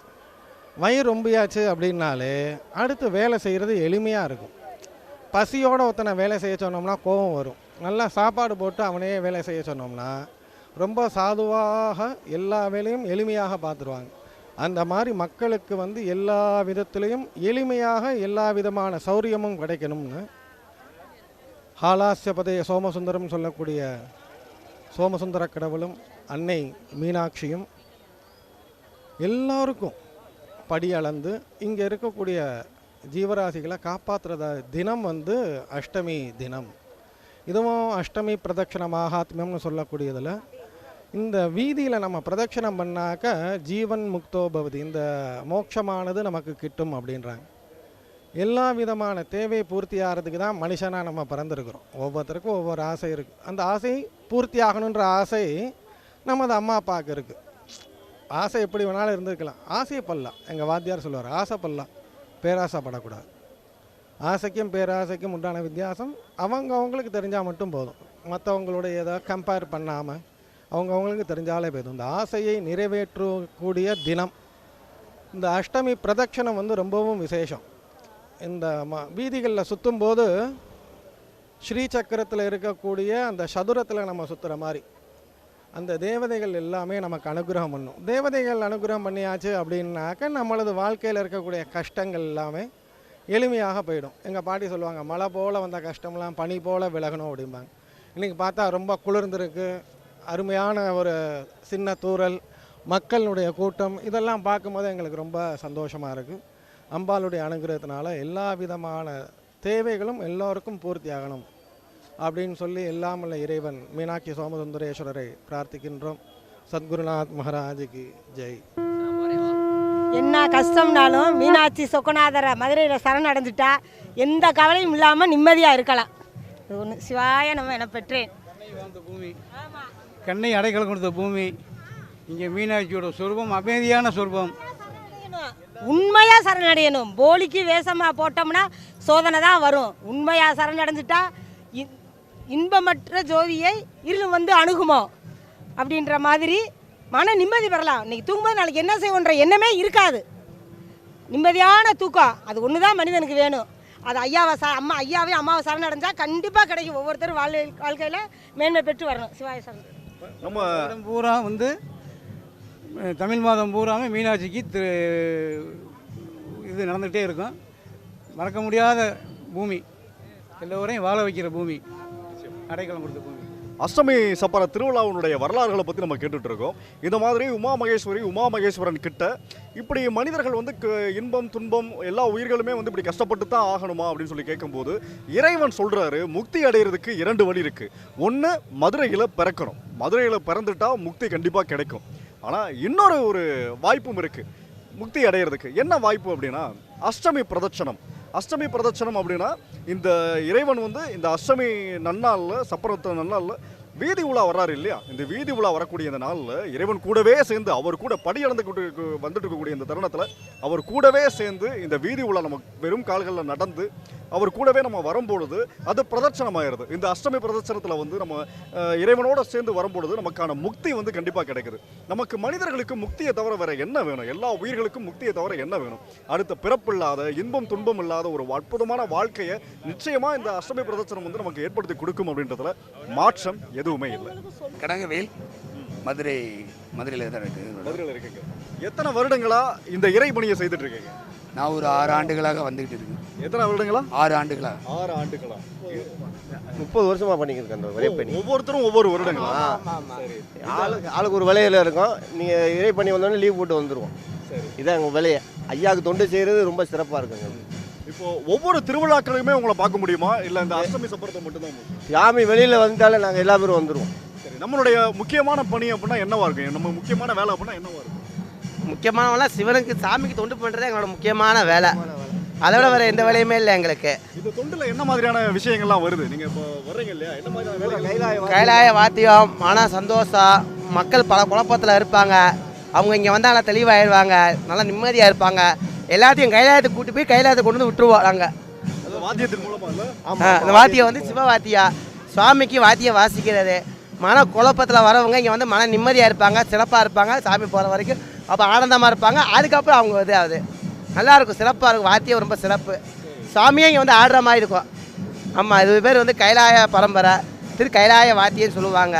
வயிறு ரொம்பியாச்சு அப்படின்னாலே அடுத்து வேலை செய்கிறது எளிமையாக இருக்கும். பசியோடு ஒருத்தனை வேலை செய்ய சொன்னோம்னா கோபம் வரும். நல்லா சாப்பாடு போட்டு அவனே வேலை செய்ய சொன்னோம்னா ரொம்ப சாதுவாக எல்லா வேலையும் எளிமையாக பார்த்துருவாங்க. அந்த மாதிரி மக்களுக்கு வந்து எல்லா விதத்துலேயும் எளிமையாக எல்லா விதமான சௌரியமும் கிடைக்கணும்னு ஹாலாஸ்யபதே சோமசுந்தரம் சொல்லக்கூடிய சோமசுந்தர கடவுளும் அன்னை மீனாட்சியும் எல்லோருக்கும் படி அளந்து இங்கே இருக்கக்கூடிய ஜீவராசிகளை காப்பாற்றுறத தினம் வந்து அஷ்டமி தினம். இதுவும் அஷ்டமி பிரதட்சண மகாத்மியம்னு சொல்லக்கூடியதில் இந்த வீதியில் நம்ம பிரதட்சணம் பண்ணாக்க ஜீவன் முக்தோ பவதி, இந்த மோட்சமானது நமக்கு கிட்டும் அப்படின்றாங்க. எல்லா விதமான தேவை பூர்த்தி ஆகிறதுக்கு தான் மனுஷனாக நம்ம பிறந்திருக்கிறோம். ஒவ்வொருத்தருக்கும் ஒவ்வொரு ஆசை இருக்குது. அந்த ஆசை பூர்த்தி ஆகணுன்ற ஆசை நமது அம்மா அப்பாவுக்கு இருக்குது. ஆசை எப்படி வேணாலும் இருந்திருக்கலாம். ஆசையை பல்லாம் எங்கள் வாத்தியார் சொல்லுவார், ஆசை பல்லாம், பேராசைப்படக்கூடாது. ஆசைக்கும் பேராசைக்கும் உண்டான வித்தியாசம் அவங்களுக்கு தெரிஞ்சால் மட்டும் போதும். மற்றவங்களுடைய ஏதாவது கம்பேர் பண்ணாமல் அவங்களுக்கு தெரிஞ்சாலே போதும். இந்த ஆசையை நிறைவேற்றக்கூடிய தினம் இந்த அஷ்டமி பிரதட்சணம் வந்து ரொம்பவும் விசேஷம். இந்த வீதிகளில் சுற்றும்போது ஸ்ரீசக்கரத்தில் இருக்கக்கூடிய அந்த சதுரத்தில் நம்ம சுற்றுற மாதிரி அந்த தேவதைகள் எல்லாமே நமக்கு அனுகிரகம் பண்ணும். தேவதைகள் அனுகிரகம் பண்ணியாச்சு அப்படின்னாக்க நம்மளது வாழ்க்கையில் இருக்கக்கூடிய கஷ்டங்கள் எல்லாமே எளிமையாக போயிடும். எங்கள் பாட்டி சொல்லுவாங்க, மழை போல் வந்த கஷ்டம்லாம் பனி போல் விலகணும் அப்படிம்பாங்க. இன்றைக்கி பார்த்தா ரொம்ப குளிர்ந்துருக்கு, அருமையான ஒரு சின்ன தூறல், மக்களுடைய கூட்டம், இதெல்லாம் பார்க்கும்போது எங்களுக்கு ரொம்ப சந்தோஷமாக இருக்குது. அம்பாளுடைய அனுகிரகத்தினால எல்லா விதமான தேவைகளும் எல்லோருக்கும் பூர்த்தி ஆகணும் அப்படின்னு சொல்லி எல்லாமல்ல இறைவன் மீனாட்சி சோமசுந்தரேஸ்வரரை பிரார்த்திக்கின்றோம். சத்குருநாத் மகாராஜுக்கு ஜெய். என்ன கஷ்டம்னாலும் மீனாட்சி சொக்கநாதரை மதுரையில் சரணடைஞ்சிட்டா எந்த கவலையும் இல்லாமல் நிம்மதியாக இருக்கலாம். இது ஒன்று சிவாய நம்ம என பெற்றேன். பூமி கண்ணை அடைக்கலம் கொடுத்த பூமி. இங்கே மீனாட்சியோட சொரூபம் அமைதியான சொரூபம். உண்மையாக சரணடையணும். போலிக்கு வேஷமாக போட்டோம்னா சோதனை தான் வரும். உண்மையாக சரணடைஞ்சிட்டா இன்பமற்ற ஜோதியை இருள் வந்து அணுகுமோ அப்படின்ற மாதிரி மன நிம்மதி பெறலாம். இன்றைக்கி தூங்கும்போது நாளைக்கு என்ன செய்வோன்ற எண்ணமே இருக்காது. நிம்மதியான தூக்கம் அது ஒன்று தான் மனிதனுக்கு வேணும். அது ஐயாவே அம்மாவை சரணடைஞ்சால் கண்டிப்பாக கிடைக்கும். ஒவ்வொருத்தரும் வாழ்க்கையில் மேன்மை பெற்று வரணும். சிவாய சரணம். நம்ம பூரா வந்து தமிழ் மாதம் பூராமே மீனாட்சிக்கு இது நடந்துகிட்டே இருக்கும். மறக்க முடியாத பூமி, எல்லோரையும் வாழ வைக்கிற பூமி, அடைக்கலம் கொடுத்த பூமி. அஷ்டமி சப்பர திருவிழாவினுடைய வரலாறுகளை பற்றி நம்ம கேட்டுட்டு இருக்கோம். இந்த மாதிரி உமா மகேஸ்வரன் கிட்ட இப்படி மனிதர்கள் வந்து இன்பம் துன்பம் எல்லா உயிர்களுமே வந்து இப்படி கஷ்டப்பட்டு தான் ஆகணுமா அப்படின்னு சொல்லி கேட்கும்போது இறைவன் சொல்கிறாரு, முக்தி அடைகிறதுக்கு 2 வழி இருக்குது. ஒன்று மதுரையில் பிறக்கணும். மதுரையில் பிறந்துட்டா முக்தி கண்டிப்பாக கிடைக்கும். ஆனால் இன்னொரு ஒரு வாய்ப்பும் இருக்குது முக்தி அடைகிறதுக்கு. என்ன வாய்ப்பு அப்படின்னா அஷ்டமி பிரதட்சணம் அப்படின்னா இந்த இறைவன் வந்து இந்த அஷ்டமி நன்னாளில் சப்பரத்து நன்னாளில் வீதி உலா வர்றாரு இல்லையா? இந்த வீதி உலா வரக்கூடிய இந்த நாளில் இறைவன் கூடவே சேர்ந்து அவர் கூட படியளந்து வந்துட்டு இருக்கக்கூடிய இந்த தருணத்தில் அவர் கூடவே சேர்ந்து இந்த வீதி உலா நம்ம வெறும் கால்களில் நடந்து அவர் கூடவே நம்ம வரும்பொழுது அது பிரதட்சணமாயிருது. இந்த அஷ்டமி பிரதட்சணத்தில் வந்து நம்ம இறைவனோடு சேர்ந்து வரும்பொழுது நமக்கான முக்தி வந்து கண்டிப்பாக கிடைக்குது. நமக்கு மனிதர்களுக்கு முக்தியை தவிர வேற என்ன வேணும்? எல்லா உயிர்களுக்கும் முக்தியை தவிர என்ன வேணும்? அடுத்த பிறப்பில்லாத இன்பம் துன்பம் இல்லாத ஒரு அற்புதமான வாழ்க்கையை நிச்சயமாக இந்த அஷ்டமி பிரதட்சணம் வந்து நமக்கு ஏற்படுத்தி கொடுக்கும் அப்படின்றதுல மாற்றம் எதுவுமே இல்லை. கடங்கவேல் மதுரையில் தான் இருக்குது. மதுரையில் இருக்குங்க. எத்தனை வருடங்களா இந்த இறைபணியை செய்துட்டு இருக்கீங்க? நான் ஒரு 6 ஆண்டுகளாக வந்துகிட்டு இருக்கேன். எத்தனை வருடங்களா? 6 ஆண்டுகளா. 6 ஆண்டுகளா. 30 வருஷமா பண்ணிக்கிட்டு இருக்கேன் அந்த இறைப்பணி. ஒவ்வொருத்தரும் ஒவ்வொரு வருடங்களா? ஆளுக்கு ஒரு வேலையில் இருக்கோம். நீங்கள் இறைப்பணி வந்தோடனே லீவ் போட்டு வந்துடுவோம். இதான் எங்கள் வேலையை. ஐயாவுக்கு தொண்டு செய்கிறது ரொம்ப சிறப்பாக இருக்குங்க. இப்போ ஒவ்வொரு திருவிழாக்களுமே உங்களை பார்க்க முடியுமா? இல்லை இந்த அஷ்டமி சப்பரத்தை மட்டும்தான்? சாமி வெளியில் வந்துட்டாலே நாங்கள் எல்லா பேரும் வந்துடுவோம். சரி, நம்மளுடைய முக்கியமான பணி அப்படின்னா என்னவா இருக்கு? நம்ம முக்கியமான வேலை அப்படின்னா என்னவா இருக்கும்? முக்கியமான வேலை சிவனுக்கு சாமிக்கு தொண்டு பண்ணுறது எங்களோட முக்கியமான வேலை. அதை விட வேறு எந்த வேலையுமே இல்லை எங்களுக்கு. இந்த தொண்டில் என்ன மாதிரியான விஷயங்கள்லாம் வருது? நீங்கள் இப்போ வர்றீங்க இல்லையா? என்ன மாதிரியான வேலை? கைலாய வாத்தியம், மன சந்தோஷம். மக்கள் பல குழப்பத்தில் இருப்பாங்க. அவங்க இங்கே வந்தால் நல்லா தெளிவாகிடுவாங்க, நல்லா நிம்மதியாக இருப்பாங்க. எல்லாத்தையும் கைலாயத்தை கூட்டி போய் கைலாயத்தை கொண்டு வந்து விட்டுருவோம் நாங்கள். வாத்தியத்தின் மூலமாக இந்த வாத்தியம் வந்து சிவ வாத்தியா, சுவாமிக்கு வாத்தியம் வாசிக்கிறது. மன குழப்பத்தில் வரவங்க இங்கே வந்து மன நிம்மதியாக இருப்பாங்க, சிறப்பாக இருப்பாங்க. சாமி போகிற வரைக்கும் அப்போ ஆனந்தமாக இருப்பாங்க. அதுக்கப்புறம் அவங்க இதாகுது நல்லாயிருக்கும், சிறப்பாக இருக்கும். வாத்தியம் ரொம்ப சிறப்பு. சாமியே இங்கே வந்து ஆடுற மாதிரி இருக்கும். ஆமாம், இது பேர் வந்து கைலாய பரம்பரை, கைலாய வாத்தியம்னு சொல்லுவாங்க.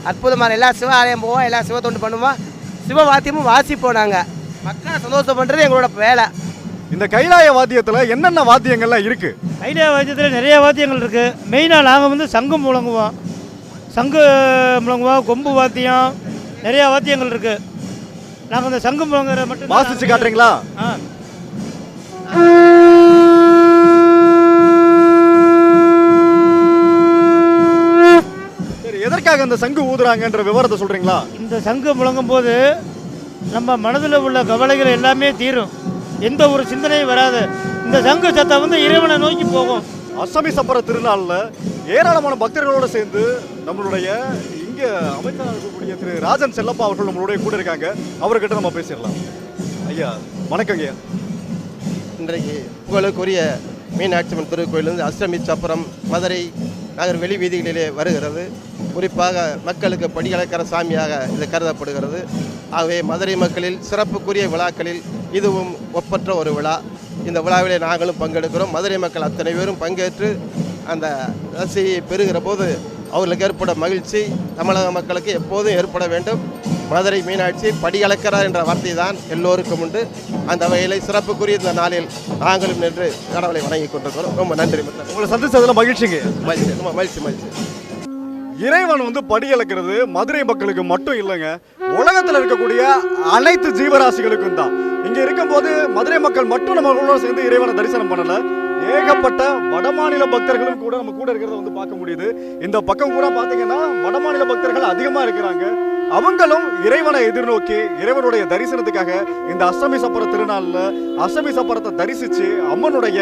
அற்புதமான எல்லா சிவ ஆலயம் போவோம், எல்லா சிவ தொண்டு பண்ணுவோம், சிவ வாத்தியமும் வாசிப்போம். நாங்கள் மக்களை சந்தோஷம் பண்ணுறது எங்களோட வேலை. இந்த கைலாய வாத்தியத்தில் என்னென்ன வாத்தியங்கள்லாம் இருக்கு? கைலாய வாத்தியத்தில் நிறைய வாத்தியங்கள் இருக்குது. மெயினாக நாங்கள் வந்து சங்கு முழங்குவோம், கொம்பு வாத்தியம், நிறையா வாத்தியங்கள் இருக்குது. நாங்கள் இந்த சங்கு முழங்குற மட்டும் வாசிச்சு காட்டுறீங்களா? சரி, எதற்காக இந்த சங்கு ஊதுறாங்கன்ற விவரத்தை சொல்றீங்களா? இந்த சங்கு முழங்கும் போது நம்ம மனதில் உள்ள கவலைகள் எல்லாமே தீரும், எந்த ஒரு சிந்தனையும் வராது. இந்த சங்கு சத்தம் வந்து இறைவனை நோக்கி போகும். அஷ்டமி சப்பர திருநாளில் ஏராளமான பக்தர்களோடு சேர்ந்து நம்மளுடைய இங்கே அமைச்சராக இருக்கக்கூடிய திரு ராஜன் செல்லப்பா அவர்கள் நம்மளுடைய கூட இருக்காங்க. அவர்கிட்ட நம்ம பேசிடலாம். ஐயா வணக்கங்க ஐயா. இன்றைக்கு புகழுக்குரிய மீனாட்சி அம்மன் திருக்கோயில் வந்து அஷ்டமி சப்பரம் மதுரை நகர் வெளி வீதிகளிலே வருகிறது. குறிப்பாக மக்களுக்கு படியளக்கிற சாமியாக இது கருதப்படுகிறது. ஆகவே மதுரை மக்களில் சிறப்புக்குரிய விழாக்களில் இதுவும் ஒப்பற்ற ஒரு விழா. இந்த விழாவிலே நாங்களும் பங்கெடுக்கிறோம். மதுரை மக்கள் அத்தனை பேரும் பங்கேற்று அந்த ரசியை பெறுகிற போது அவர்களுக்கு ஏற்படும் மகிழ்ச்சி தமிழக மக்களுக்கு எப்போதும் ஏற்பட வேண்டும். மதுரை மீனாட்சி படியளக்கிறார் என்ற வார்த்தை தான் எல்லோருக்கும் உண்டு. அந்த வகையில் சிறப்புக்குரிய இந்த நாளில் நாங்களும் நின்று கடவுளை வணங்கி கொண்டிருக்கிறோம். ரொம்ப நன்றி. உங்களை சந்திச்சதுல மகிழ்ச்சிங்க. மகிழ்ச்சி. இறைவன் வந்து படியளக்கிறது மதுரை மக்களுக்கு மட்டும் இல்லைங்க, உலகத்தில் இருக்கக்கூடிய அனைத்து ஜீவராசிகளுக்கும் தான். இங்க இருக்கும்போது மதுரை மக்கள் மட்டும் நம்மளோட சேர்ந்து இறைவனை தரிசனம் பண்ணல, ஏகப்பட்ட வடமாநில பக்தர்களும் கூட நம்ம கூட இருக்கிறத வந்து பார்க்க முடியுது. இந்த பக்கம் கூட பாத்தீங்கன்னா வடமாநில பக்தர்கள் அதிகமா இருக்கிறாங்க. அவங்களும் இறைவனை எதிர்நோக்கி இறைவனுடைய தரிசனத்துக்காக இந்த அஷ்டமி சப்பர திருநாள்ல அஷ்டமி சப்பரத்தை தரிசிச்சு அம்மனுடைய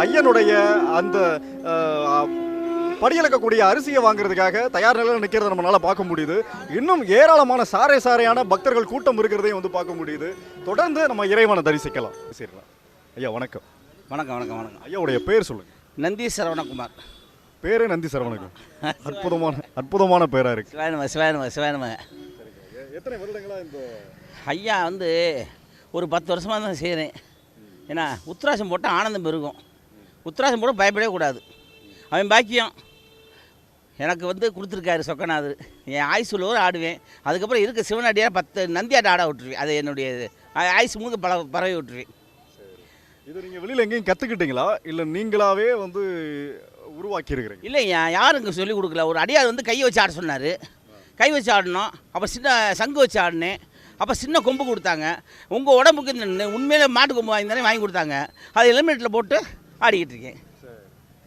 ஐயனுடைய அந்த படியளக்கக்கூடிய அரிசியை வாங்குறதுக்காக தயார் நிலையில் நிற்கிறத நம்மளால பார்க்க முடியுது. இன்னும் ஏராளமான சாரையான பக்தர்கள் கூட்டம் இருக்கிறதையும் வந்து பார்க்க முடியுது. தொடர்ந்து நம்ம இறைவனை தரிசிக்கலாம். சரிங்களா ஐயா? வணக்கம். வணக்கம் வணக்கம் வணக்கம். ஐயாவுடைய பேர் சொல்லுங்க. நந்தி சரவணகுமார். பேரு நந்தி சரவணகுமார். அற்புதமான பேரா இருக்கு. சிவாயனம. எத்தனை வருடங்களா இந்த ஐயா வந்து ஒரு 10 வருஷமாக தான் செய்கிறேன். ஏன்னா உத்திராசம் போட்டால் ஆனந்தம் பெருகும். உத்திராசம் போட பயப்படவே கூடாது. அவன் பாக்கியம் எனக்கு வந்து கொடுத்துருக்காரு சொக்கநாதர். என் ஆயுசுல ஒரு ஆடுவேன். அதுக்கப்புறம் இருக்க சிவனடியாக 10 நந்தியாட்ட ஆட விட்டுருவேன். அது என்னுடைய ஆயுசு முழுக்க பறவை விட்டுருவேன். இது நீங்கள் வெளியில் எங்கேயும் கற்றுக்கிட்டீங்களா இல்லை நீங்களாவே வந்து உருவாக்கி இருக்கிறீங்க? இல்லையா, யாரும் சொல்லிக் கொடுக்கல. ஒரு அடியார் வந்து கையை வச்சு ஆட சொன்னார். கை வச்சு ஆடணும். அப்புறம் சின்ன சங்கு வச்சு ஆடினேன். அப்போ சின்ன கொம்பு கொடுத்தாங்க. உங்கள் உடம்புக்கு உண்மையிலே மாட்டு கொம்பு வாங்கி கொடுத்தாங்க. அதை ஹெல்மெட்டில் போட்டு ஆடிக்கிட்டு இருக்கேன்.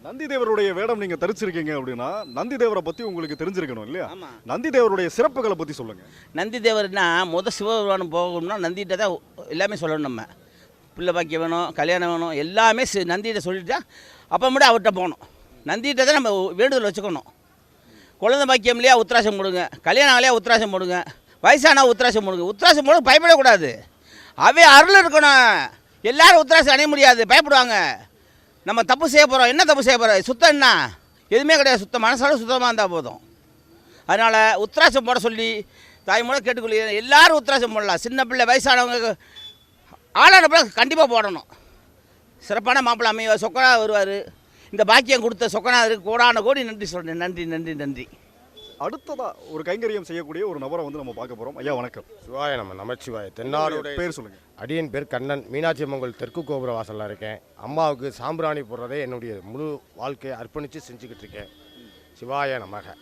நந்தி தேவருடைய வேடம் நீங்க தரிச்சிருக்கீங்க அப்படின்னா நந்தி தேவரை பத்தி உங்களுக்கு தெரிஞ்சிருக்கணும் இல்லையா? நந்தி தேவருடைய சிறப்புகளை பத்தி சொல்லுங்க. நந்தி தேவர்னா சிவபெருமானம் போகணும்னா நந்திகிட்ட தான் எல்லாமே சொல்லணும். நம்ம பிள்ளை பாக்கியம் வேணும், கல்யாணம் வேணும், எல்லாமே நந்திகிட்ட சொல்லிட்டா அப்போ மட்டும் அவர்கிட்ட போகணும். நந்திகிட்ட தான் நம்ம வேண்டுதல் வச்சுக்கணும். குழந்தை பாக்கியம் இல்லையா உத்திராசம் போடுங்க, கல்யாணம் ஆகலையா உத்திராசம் போடுங்க, வயசானா உத்திராசம் போடுங்க. உத்திராசம் போட பயப்படக்கூடாது. அவே அருள் இருக்கணும். எல்லாரும் உத்திராசம் அணைய முடியாது, பயப்படுவாங்க. நம்ம தப்பு செய்ய போகிறோம். என்ன தப்பு செய்ய போகிறோம்? சுத்தம் என்ன? எதுவுமே கிடையாது. சுத்தம் மனசால சுத்தமாக இருந்தால் போதும். அதனால் உத்திராசம் போட சொல்லி தாய் மூலம் கேட்டுக்கொள்ள எல்லாரும் உத்திராசம் போடலாம். சின்ன பிள்ளை வயசானவங்க ஆளான பிள்ளை கண்டிப்பாக போடணும். சிறப்பான மாப்பிள்ளை அமைய சொக்கனா வருவார். இந்த பாக்கியம் கொடுத்த சொக்கனாருக்கு கோடான கோடி நன்றி சொல்கிறேன். நன்றி நன்றி நன்றி. அடுத்ததா ஒரு கைங்கரியம் செய்யக்கூடிய ஒரு நபரை வந்து நம்ம பார்க்க போகிறோம். ஐயா வணக்கம். சிவாய நம்ம நமச்சிவாய. தென்னாருடைய பேர் சொல்லுங்கள். அடியன் பேர் கண்ணன். மீனாட்சி அம்மன் தெற்கு கோபுர வாசலில் இருக்கேன். அம்மாவுக்கு சாம்பிராணி போடுறதே என்னுடைய முழு வாழ்க்கையை அர்ப்பணித்து செஞ்சுக்கிட்டு இருக்கேன். சிவாய நமக.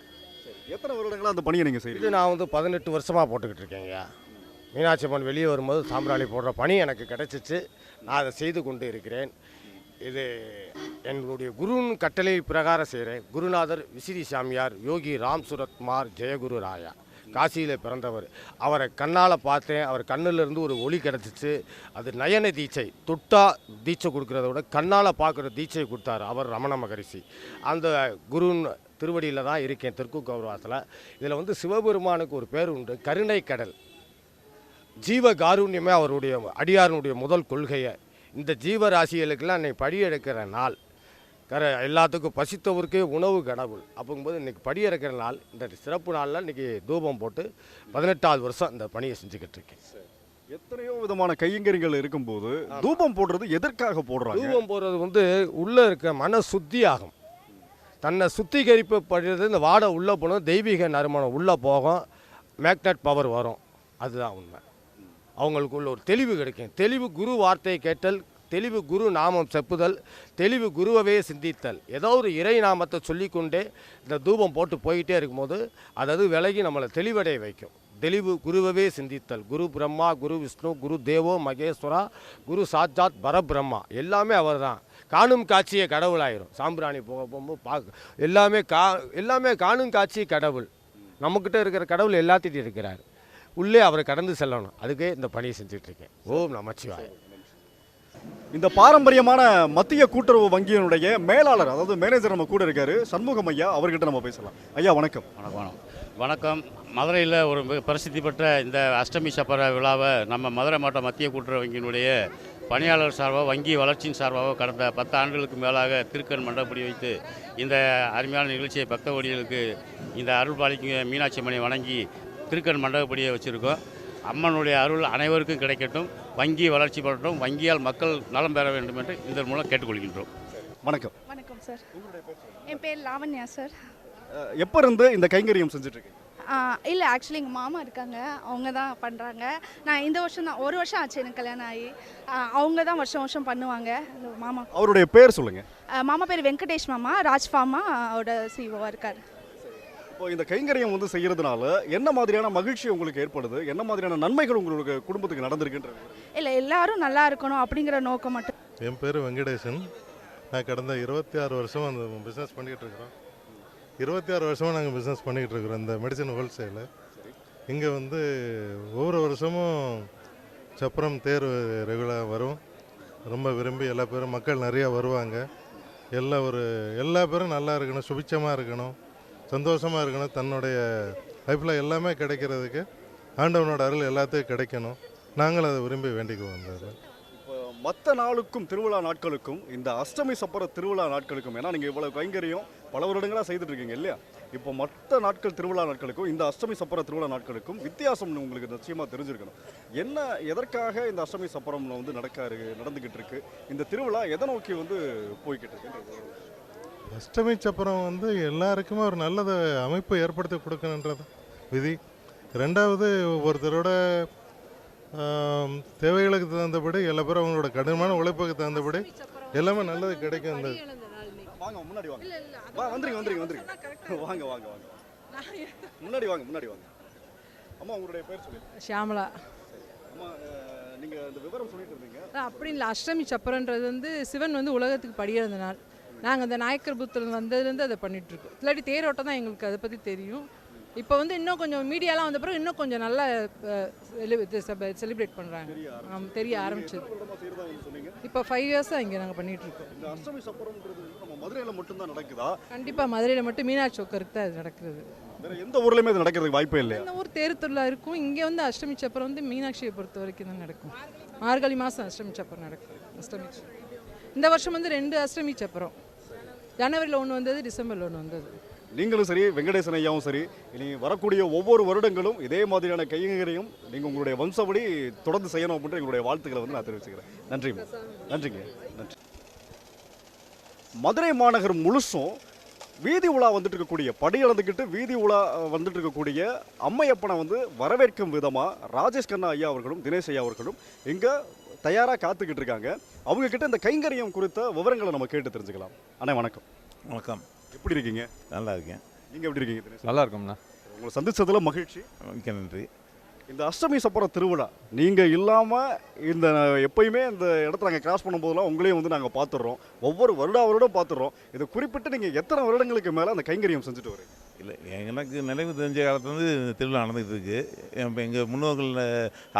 எத்தனை வருடங்களா அந்த பணியை நீங்கள் செய்யுங்க? இது நான் வந்து 18 வருஷமாக போட்டுக்கிட்டு இருக்கேங்க. மீனாட்சி அம்மன் வெளியே வரும்போது சாம்பிராணி போடுற பணி எனக்கு கிடைச்சிச்சு. நான் அதை செய்து கொண்டு இருக்கிறேன். இது என்னுடைய குருவின் கட்டளை பிரகாரம் செய்கிறேன். குருநாதர் விசிறி சாமியார் யோகி ராம் சுரத்குமார் ஜெயகுரு ராயா காசியில் பிறந்தவர். அவரை கண்ணால் பார்த்தேன். அவர் கண்ணிலிருந்து ஒரு ஒளி கிடச்சிச்சு. அது நயன தீட்சை. தொட்டா தீட்சை கொடுக்குறத விட கண்ணால் பார்க்குற தீட்சை கொடுத்தாரு அவர் ரமண மகரிஷி. அந்த குருவின் திருவடியில் தான் இருக்கேன் தெற்கு கௌரவத்தில். இதில் வந்து சிவபெருமானுக்கு ஒரு பேர் உண்டு, கருணை கடல். ஜீவ காருண்யமே அவருடைய அடியாரனுடைய முதல் கொள்கையை. இந்த ஜீவராசிகளுக்கெல்லாம் இன்னைக்கு படி எடுக்கிற நாள். எல்லாத்துக்கும் பசித்தவருக்கே உணவு கடவுள். அப்படிங்கும்போது இன்றைக்கி படி எடுக்கிற நாள். இந்த சிறப்பு நாளில் இன்றைக்கி தூபம் போட்டு 18வது வருஷம் இந்த பணியை செஞ்சுக்கிட்டு இருக்கேன். எத்தனையோ விதமான கைங்கரியங்கள் இருக்கும்போது தூபம் போடுறது எதற்காக போடுறாங்க? தூபம் போடுறது வந்து உள்ளே இருக்க மன சுத்தியாகும். தன்னை சுத்திகரிப்படுறது, இந்த வாடை உள்ளே போனது தெய்வீக நறுமணம் உள்ளே போகும், மேக்னட் பவர் வரும். அதுதான் உண்மை. அவங்களுக்குள்ள ஒரு தெளிவு கிடைக்கும். தெளிவு குரு வார்த்தையை கேட்டல், தெளிவு குரு நாமம் செப்புதல், தெளிவு குருவவே சிந்தித்தல். ஏதோ ஒரு இறை நாமத்தை சொல்லிக்கொண்டே இந்த தூபம் போட்டு போயிட்டே இருக்கும்போது அதாவது விலகி நம்மளை தெளிவடைய வைக்கும். தெளிவு குருவவே சிந்தித்தல். குரு பிரம்மா, குரு விஷ்ணு, குரு தேவோ மகேஸ்வரா, குரு சாட்சாத் பரபிரம்மா. எல்லாமே அவர் தான். காணும் காட்சியே கடவுளாயிரும். சாம்பிராணி போகும்போது எல்லாமே காணும் காட்சி கடவுள். நம்மக்கிட்ட இருக்கிற கடவுள் எல்லாத்திட்டும் இருக்கிறார். உள்ளே அவரை கடந்து செல்லணும். அதுக்கே இந்த பணியை செஞ்சுட்ருக்கேன். ஓம் நமச்சிவாய. இந்த பாரம்பரியமான மத்திய கூட்டுறவு வங்கியினுடைய மேலாளர், அதாவது மேனேஜர் நம்ம கூட இருக்காரு, சண்முகம் ஐயா. அவர்கிட்ட நம்ம பேசலாம். ஐயா வணக்கம். வணக்கம். மதுரையில் ஒரு மிக பிரசித்தி பெற்ற இந்த அஷ்டமி சப்பர விழாவை நம்ம மதுரை மாவட்ட மத்திய கூட்டுறவு வங்கியினுடைய பணியாளர் சார்பாக, வங்கி வளர்ச்சியின் சார்பாக கடந்த 10 ஆண்டுகளுக்கு மேலாக திருக்கண் மண்டபப்படி வைத்து இந்த அருமையான நிகழ்ச்சியை பக்த கோடிகளுக்கு இந்த அருள் பாலிக்கும் மீனாட்சி அம்மனை வணங்கி திருக்கண் மண்டபப்படியை வச்சுருக்கோம். அம்மனுடைய அருள் அனைவருக்கும் கிடைக்கட்டும், வங்கி வளர்ச்சி பெறட்டும், வங்கியால் மக்கள் நலம் பெற வேண்டும் என்று இதன் மூலம் கேட்டுக்கொள்கின்றோம். வணக்கம். வணக்கம் சார். என் பேர் லாவண்யா சார். எப்போ இருந்து இந்த கைங்கரியம் செஞ்சுட்டு இருக்கீங்க? இல்லை, ஆக்சுவலி எங்கள் மாமா இருக்காங்க, அவங்க தான் பண்ணுறாங்க. நான் இந்த வருஷம் தான், 1 வருஷம் ஆச்சு எனக்கு கல்யாணம் ஆகி. அவங்க தான் வருஷம் வருஷம் பண்ணுவாங்க. மாமா, அவருடைய பேர் சொல்லுங்கள். மாமா பேர் வெங்கடேஷ் மாமா, ராஜ் ஃபார்மா அவரோட சிஓவாக இருக்கார். இப்போ இந்த கைங்கரியம் வந்து செய்யறதுனால என்ன மாதிரியான மகிழ்ச்சி உங்களுக்கு ஏற்படுது? என்ன மாதிரியான நன்மைகள் உங்களுக்கு குடும்பத்துக்கு நடந்திருக்குன்றது? இல்லை, எல்லாரும் நல்லா இருக்கணும் அப்படிங்கிற நோக்கம் மட்டும். என் பேர் வெங்கடேசன். நான் கடந்த 26 வருஷம் அந்த பிஸ்னஸ் பண்ணிக்கிட்டு இருக்கிறோம். 26 வருஷமாக நாங்கள் பிஸ்னஸ் பண்ணிக்கிட்டு இருக்கிறோம் இந்த மெடிசன் ஹோல்சேலு. இங்கே வந்து ஒவ்வொரு வருஷமும் சப்பரம் தேர் ரெகுலராக வரும். ரொம்ப விரும்பி எல்லா பேரும் மக்கள் நிறையா வருவாங்க. எல்லா பேரும் நல்லா இருக்கணும், சுபிட்சமாக இருக்கணும், சந்தோஷமாக இருக்கணும். தன்னுடைய லைஃப்பில் எல்லாமே கிடைக்கிறதுக்கு ஆண்டவனோட அருள் எல்லாத்துக்கும் கிடைக்கணும். நாங்கள் அதை விரும்பி வேண்டிக்குவோம். இப்போ மற்ற நாளுக்கும் திருவிழா நாட்களுக்கும் இந்த அஷ்டமி சப்பர திருவிழா நாட்களுக்கும், ஏன்னா நீங்கள் இவ்வளோ கைங்கரியம் பல வருடங்களாக செய்துட்டு இருக்கீங்க இல்லையா? இப்போ மற்ற நாட்கள் திருவிழா நாட்களுக்கும் இந்த அஷ்டமி சப்பர திருவிழா நாட்களுக்கும் வித்தியாசம் உங்களுக்கு நிச்சயமாக தெரிஞ்சிருக்கணும். எதற்காக இந்த அஷ்டமி சப்பரம் வந்து நடந்துக்கிட்டு இருக்கு? இந்த திருவிழா எதை நோக்கி வந்து போய்கிட்டு இருக்கு? அஷ்டமி சப்பரம் வந்து எல்லாருக்குமே ஒரு நல்ல அமைப்பு ஏற்படுத்தி கொடுக்கணுன்றது விதி. ரெண்டாவது, ஒவ்வொருத்தரோட தேவைகளுக்கு தகுந்தபடி எல்லா பேரும் அவங்களோட கடினமான உழைப்புக்கு தகுந்தபடி எல்லாமே நல்லது கிடைக்கும். இந்த வாங்க முன்னாடி வாங்க. வந்துருங்க. வாங்க முன்னாடி வாங்க. அம்மா உங்களுடைய பேர் சொல்லுங்க. ஷியாமலா. அம்மா நீங்கள் இந்த விவரம் சொல்லிட்டு இருந்தீங்க. அப்படி இல்லை, அஷ்டமி சப்பரன்றது வந்து சிவன் வந்து உலகத்துக்கு படியிறந்த நாள். நாங்கள் அந்த நாயக்கர் புத்தல் வந்ததுலேருந்து அதை பண்ணிகிட்ருக்கோம். இல்லாட்டி தேரோட்டம் தான் எங்களுக்கு அதை பற்றி தெரியும். இப்போ வந்து இன்னும் கொஞ்சம் மீடியாலாம் வந்த பிறகு இன்னும் கொஞ்சம் நல்லா செலிப்ரேட் பண்ணுறாங்க. தெரிய ஆரம்பிச்சது. இப்போ 5 இயர்ஸாக இங்கே நாங்கள் பண்ணிகிட்ருக்கோம். இந்த அஷ்டமி சப்பரம்ன்றது நம்ம மதுரையில் மட்டும்தான் நடக்குதா? கண்டிப்பாக மதுரையில் மட்டும் மீனாட்சி சோக்கருக்கு தான் இது நடக்கிறது. வேறு எந்த ஊர்லேயுமே இது நடக்கிறதுக்கு வாய்ப்பே இல்லையா? இந்த ஊர் தேர் திருவிழா இருக்கும். இங்கே வந்து அஷ்டமி சப்பரம் வந்து மீனாட்சியை பொறுத்த வரைக்கும் தான் நடக்கும். மார்கழி மாதம் அஷ்டமி சப்பரம் நடக்கும். இந்த வருஷம் வந்து 2 அஷ்டமி சப்பரம், ஜனவரியில் 1 வந்தது, டிசம்பரில் 1 வந்தது. நீங்களும் சரி, வெங்கடேசன் ஐயாவும் சரி, இனி வரக்கூடிய ஒவ்வொரு வருடங்களும் இதே மாதிரியான கைங்கரியம் நீங்கள் உங்களுடைய வம்சப்படி தொடர்ந்து செய்யணும் அப்படின்ற எங்களுடைய வாழ்த்துக்களை வந்து நான் தெரிவிச்சுக்கிறேன். நன்றிங்க. நன்றி. மதுரை மாநகர் முழுசும் வீதி உலா வந்துட்டு இருக்கக்கூடிய, படியளந்துக்கிட்டு வீதி உலா வந்துட்டு இருக்கக்கூடிய அம்மையப்பனை வந்து வரவேற்கும் விதமாக ராஜேஷ் கண்ணா ஐயா அவர்களும் தினேஷ் ஐயா அவர்களும் இங்கே தயாராக காத்துக்கிட்டு இருக்காங்க. அவங்க கிட்ட இந்த கைங்கரியம் குறித்த விவரங்களை நம்ம கேட்டு தெரிஞ்சுக்கலாம். அண்ணா வணக்கம். வணக்கம். எப்படி இருக்கீங்க? நல்லா இருக்கேன். நீங்கள் எப்படி இருக்கீங்க? நல்லா இருக்கோம்ண்ணா. உங்களை சந்திச்சதில் மகிழ்ச்சி. மிக்க நன்றி. இந்த அஷ்டமி சப்பர திருவிழா நீங்கள் இல்லாமல் இந்த எப்பயுமே இந்த இடத்துல நாங்கள் கிராஸ் பண்ணும்போதெல்லாம் உங்களையும் வந்து நாங்கள் பார்த்துடுறோம். ஒவ்வொரு வருடம் பார்த்துடுறோம். இதை குறிப்பிட்டு நீங்கள் எத்தனை வருடங்களுக்கு மேலே அந்த கைங்கரியம் செஞ்சுட்டு வரீங்க? இல்லை, எனக்கு நினைவு தெரிஞ்ச காலத்துலேருந்து திருவிழா நடந்துகிட்டு இருக்குது. இப்போ எங்கள் முன்னோர்கள்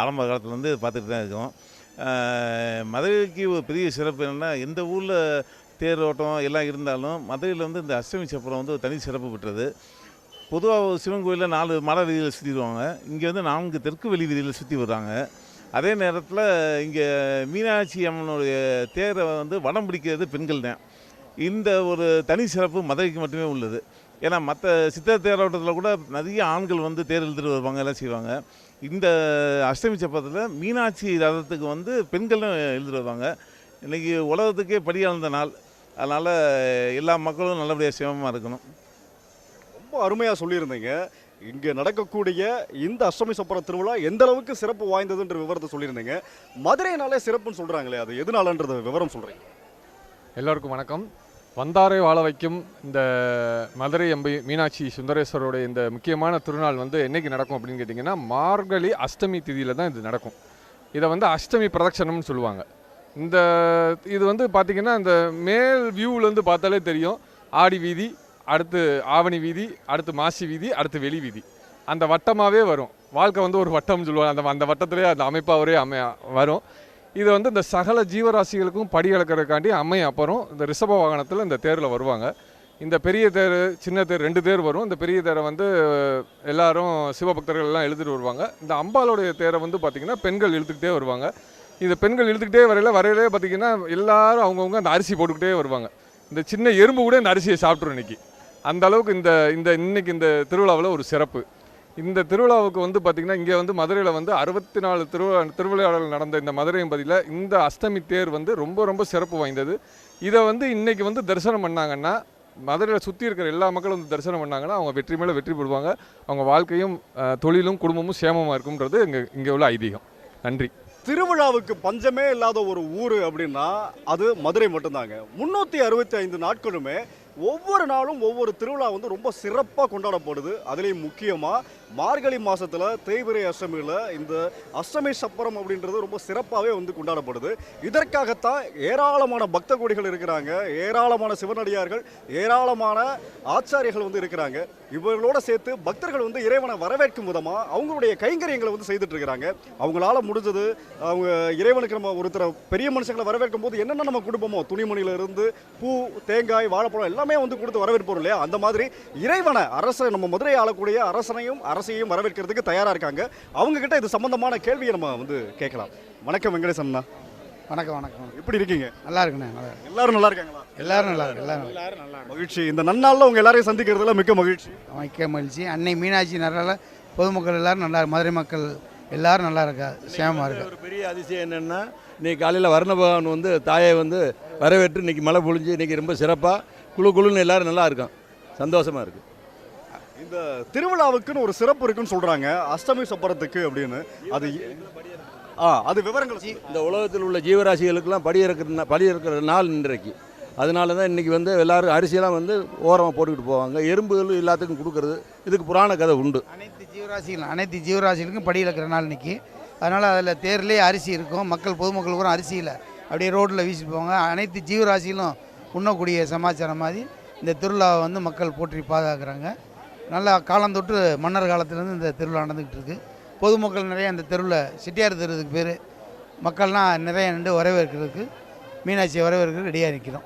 ஆரம்ப காலத்துலேருந்து பார்த்துட்டு தான் இருக்கோம். மதுரைக்கு ஒரு பெரிய சிறப்பு என்னென்னா, எந்த ஊரில் தேரோட்டம் எல்லாம் இருந்தாலும் மதுரையில் வந்து இந்த அஷ்டமி சப்பரம் வந்து ஒரு தனி சிறப்பு பெற்றது. பொதுவாக சிவன் கோயிலில் 4 மட வீதியில் சுற்றிடுவாங்க. இங்கே வந்து 4 தெற்கு வெளி வீதியில் சுற்றி வர்றாங்க. அதே நேரத்தில் இங்கே மீனாட்சி அம்மனுடைய தேரை வந்து வடம் பிடிக்கிறது பெண்கள் தான். இந்த ஒரு தனி சிறப்பு மதுரைக்கு மட்டுமே உள்ளது. ஏன்னா மற்ற சித்தர் தேரோட்டத்தில் கூட நிறைய ஆண்கள் வந்து தேர் இழுத்துட்டு வருவாங்க, எல்லாம் செய்வாங்க. இந்த அஷ்டமி சப்பரத்தில் மீனாட்சி ரதத்துக்கு வந்து பெண்களும் எழுதிட்டு வருவாங்க. இன்றைக்கி உலகத்துக்கே படியாழ்ந்த நாள், அதனால் எல்லா மக்களும் நல்லபடியாக சிவமாக இருக்கணும். ரொம்ப அருமையாக சொல்லியிருந்தீங்க. இங்கே நடக்கக்கூடிய இந்த அஷ்டமி சப்பர திருவிழா எந்த அளவுக்கு சிறப்பு வாய்ந்ததுன்ற விவரத்தை சொல்லியிருந்தீங்க. மதுரைனாலே சிறப்புன்னு சொல்கிறாங்களே, அது எதனாலன்றது விவரம் சொல்கிறீங்க? எல்லோருக்கும் வணக்கம். வந்தாரை வாழ வைக்கும் இந்த மதுரை அம்பை மீனாட்சி சுந்தரேஸ்வரோடைய இந்த முக்கியமான திருநாள் வந்து என்றைக்கு நடக்கும் அப்படின்னு கேட்டிங்கன்னா, மார்கழி அஷ்டமி திதியில் தான் இது நடக்கும். இதை வந்து அஷ்டமி பிரதட்சணம்னு சொல்லுவாங்க. இது வந்து பார்த்திங்கன்னா இந்த மேல் வியூவிலேருந்து பார்த்தாலே தெரியும். ஆடி வீதி, அடுத்து ஆவணி வீதி, அடுத்து மாசி வீதி, அடுத்து வெளி வீதி, அந்த வட்டமாகவே வரும். வாழ்க்கை வந்து ஒரு வட்டம்னு சொல்லுவாங்க. அந்த வட்டத்திலே அந்த அமைப்பாகவே வரும். இது வந்து இந்த சகல ஜீவராசிகளுக்கும் படி இழக்கிறதுக்காண்டி அம்மை அப்புறம் இந்த ரிஷப வாகனத்தில் இந்த தேரில் வருவாங்க. இந்த பெரிய தேர், சின்ன தேர், 2 தேர் வரும். இந்த பெரிய தேரை வந்து எல்லாரும் சிவபக்தர்கள் எல்லாம் எழுதிட்டு வருவாங்க. இந்த அம்பாளுடைய தேரை வந்து பார்த்திங்கன்னா பெண்கள் இழுத்துக்கிட்டே வருவாங்க. இந்த பெண்கள் இழுத்துக்கிட்டே வரையிலே பார்த்திங்கன்னா எல்லாரும் அவங்கவுங்க அந்த அரிசி போட்டுக்கிட்டே வருவாங்க. இந்த சின்ன எறும்பு கூட இந்த அரிசியை சாப்பிட்ரும் இன்றைக்கி. அந்த அளவுக்கு இன்னைக்கு இந்த திருவிழாவில் ஒரு சிறப்பு. இந்த திருவிழாவுக்கு வந்து பார்த்திங்கன்னா இங்கே வந்து மதுரையில் வந்து 64 திருவிழாவில் நடந்த இந்த மதுரையம்பதியில் இந்த அஷ்டமி தேர் வந்து ரொம்ப ரொம்ப சிறப்பு வாய்ந்தது. இதை வந்து இன்றைக்கி வந்து தரிசனம் பண்ணாங்கன்னா, மதுரையில் சுற்றி இருக்கிற எல்லா மக்களும் வந்து தரிசனம் பண்ணாங்கன்னா அவங்க வெற்றி மேலே வெற்றி பெறுவாங்க. அவங்க வாழ்க்கையும் தொழிலும் குடும்பமும் சேமமாக இருக்கும்ன்றது இங்கே உள்ள ஐதீகம். நன்றி. திருவிழாவுக்கு பஞ்சமே இல்லாத ஒரு ஊர் அப்படின்னா அது மதுரை மட்டும்தாங்க. 365 நாட்களுமே ஒவ்வொரு நாளும் ஒவ்வொரு திருவிழா வந்து ரொம்ப சிறப்பாக கொண்டாடப்படுது. அதுலேயும் முக்கியமாக மார்கழி மாதத்தில் தேய்பிறை அஷ்டமியில் இந்த அஷ்டமி சப்பரம் அப்படின்றது ரொம்ப சிறப்பாகவே வந்து கொண்டாடப்படுது. இதற்காகத்தான் ஏராளமான பக்த கோடிகள் இருக்கிறாங்க, ஏராளமான சிவனடியார்கள், ஏராளமான ஆச்சாரியர்கள் வந்து இருக்கிறாங்க. இவர்களோட சேர்த்து பக்தர்கள் வந்து இறைவனை வரவேற்கும் விதமாக அவங்களுடைய கைங்கரியங்களை வந்து செய்துட்டு இருக்கிறாங்க. அவங்களால முடிஞ்சது அவங்க இறைவனுக்கு நம்ம ஒருத்தர பெரிய மனுஷங்களை வரவேற்கும் போது என்னென்ன நம்ம கொடுப்போமோ, துணிமணியிலிருந்து பூ, தேங்காய், வாழைப்பழம் எல்லாமே வந்து கொடுத்து வரவேற்போம் இல்லையா, அந்த மாதிரி இறைவனை நம்ம மதுரை ஆளக்கூடிய அரசையும் வரவேற்கிறதுக்கு தயாராக இருக்காங்க. அவங்க கிட்ட இது சம்பந்தமான கேள்வியை நம்ம வந்து கேட்கலாம். வணக்கம் வெங்கடேசன் அண்ணா. வணக்கம். வணக்கம். எப்படி இருக்கீங்க? நல்லா இருக்குண்ணே. எல்லாரும் நல்லா இருக்காங்களா? எல்லாரும் நல்லா இருக்கு. எல்லாரும் நல்லா மகிழ்ச்சி. இந்த நன்னாளில் உங்க எல்லாரையும் சந்திக்கிறதுல மிக்க மகிழ்ச்சி. அன்னை மீனாட்சி நல்லால பொதுமக்கள் எல்லாரும் நல்லா, மதுரை மக்கள் எல்லாரும் நல்லா இருக்கா, சேமமாக இருக்கா. ஒரு பெரிய அதிசயம் என்னென்னா, இன்னைக்கு காலையில் வர்ண பகவான் வந்து தாயை வந்து வரவேற்று இன்னைக்கு மழை பொழிஞ்சு இன்னைக்கு ரொம்ப சிறப்பாக குழுன்னு எல்லாரும் நல்லா இருக்கும், சந்தோஷமாக இருக்குது. இந்த திருவிழாவுக்குன்னு ஒரு சிறப்பு இருக்குன்னு சொல்கிறாங்க, அஷ்டமி சப்பரத்துக்கு அப்படின்னு. அது விவரங்கள். இந்த உலகத்தில் உள்ள ஜீவராசிகளுக்கெல்லாம் படி இருக்கிற நாள் இன்றைக்கு. அதனால தான் இன்றைக்கி வந்து எல்லோரும் அரிசியெல்லாம் வந்து ஓரமாக போட்டுக்கிட்டு போவாங்க. எறும்புகள் எல்லாத்துக்கும் கொடுக்கறது, இதுக்கு புராண கதை உண்டு. அனைத்து ஜீவராசிகளுக்கும் படி இழக்கிற நாள் இன்னைக்கு. அதனால் அதில் தேர்லேயே அரிசி இருக்கும். பொதுமக்கள் கூட அரிசியில் அப்படியே ரோட்டில் வீசிட்டு போவாங்க. அனைத்து ஜீவராசிகளும் உண்ணக்கூடிய சமாச்சாரம் மாதிரி இந்த திருவிழாவை வந்து மக்கள் போற்றி பாதுகாக்கிறாங்க. நல்லா காலந்தொட்டு மன்னர் காலத்துலேருந்து இந்த திருவிழா நடந்துக்கிட்டு இருக்குது. பொதுமக்கள் நிறைய இந்த தெருவில் செட்டியார் தெருவுக்கு பேர், மக்கள்லாம் நிறைய நின்று வரவேற்கிறதுக்கு, மீனாட்சியை வரவேற்கிறதுக்கு ரெடியாக நிற்கிறோம்.